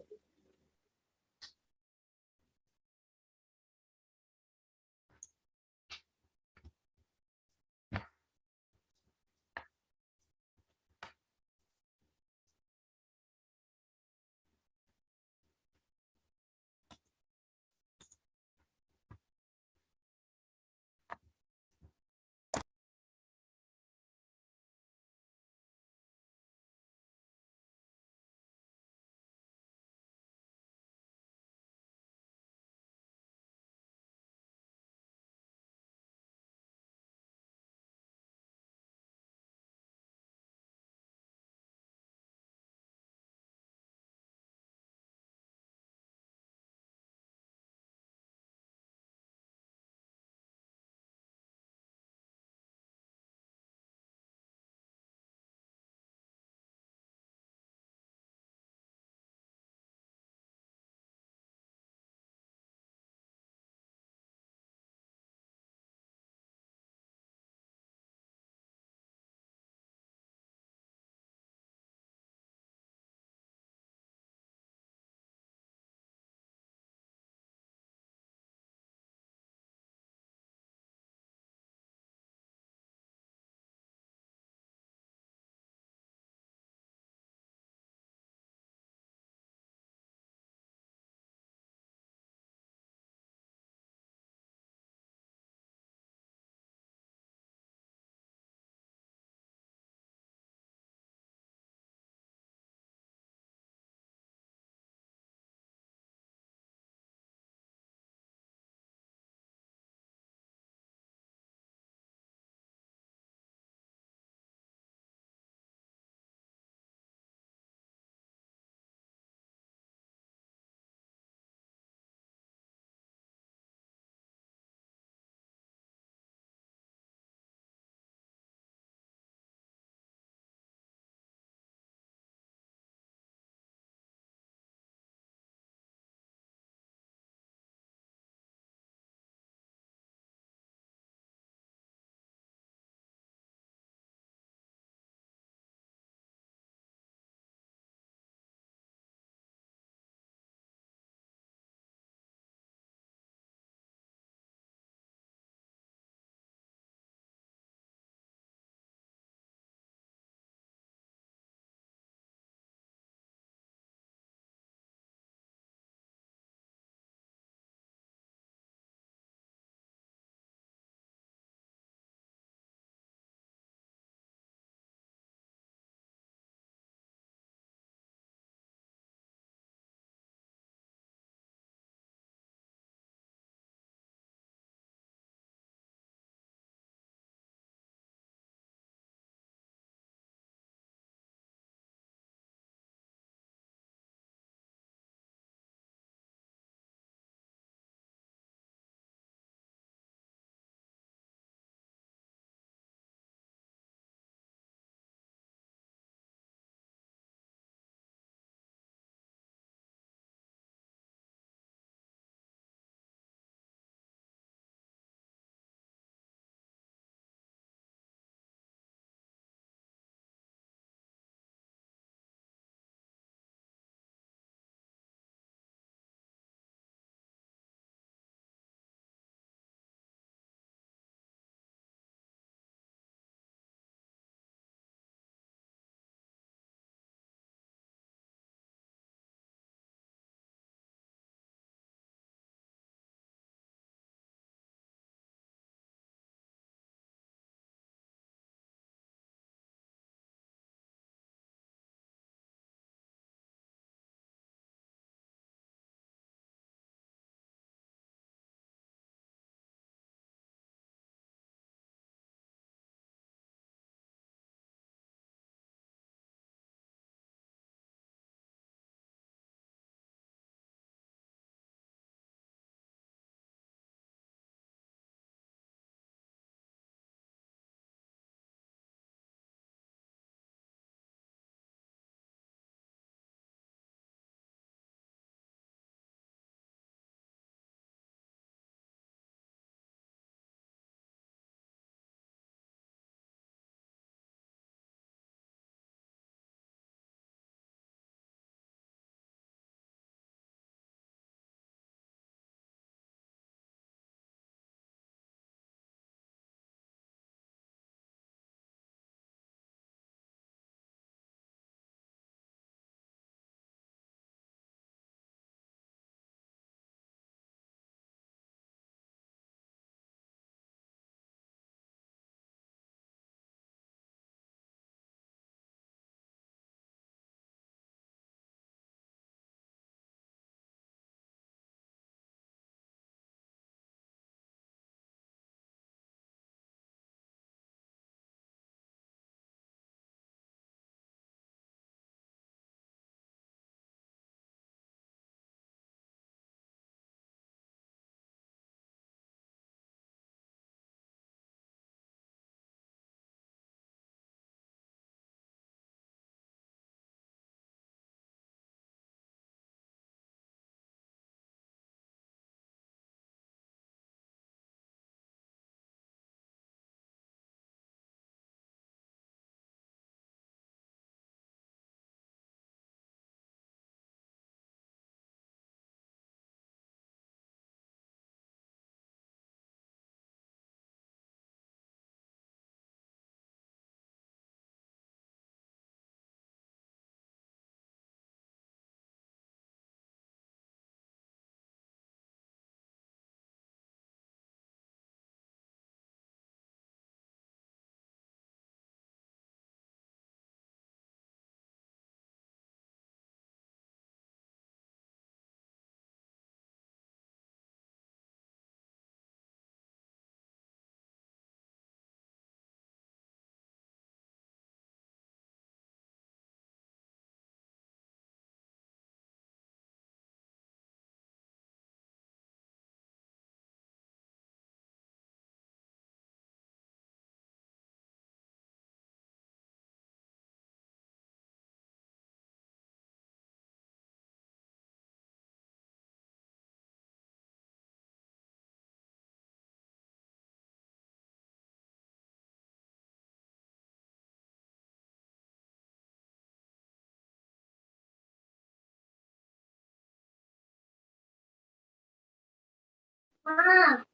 B: Meena,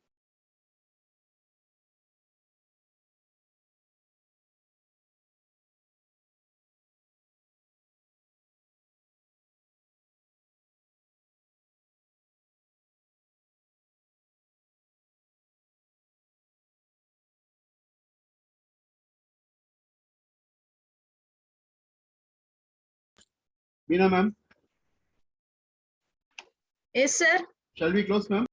B: ma'am,
K: Yes, sir.
B: shall we close, ma'am?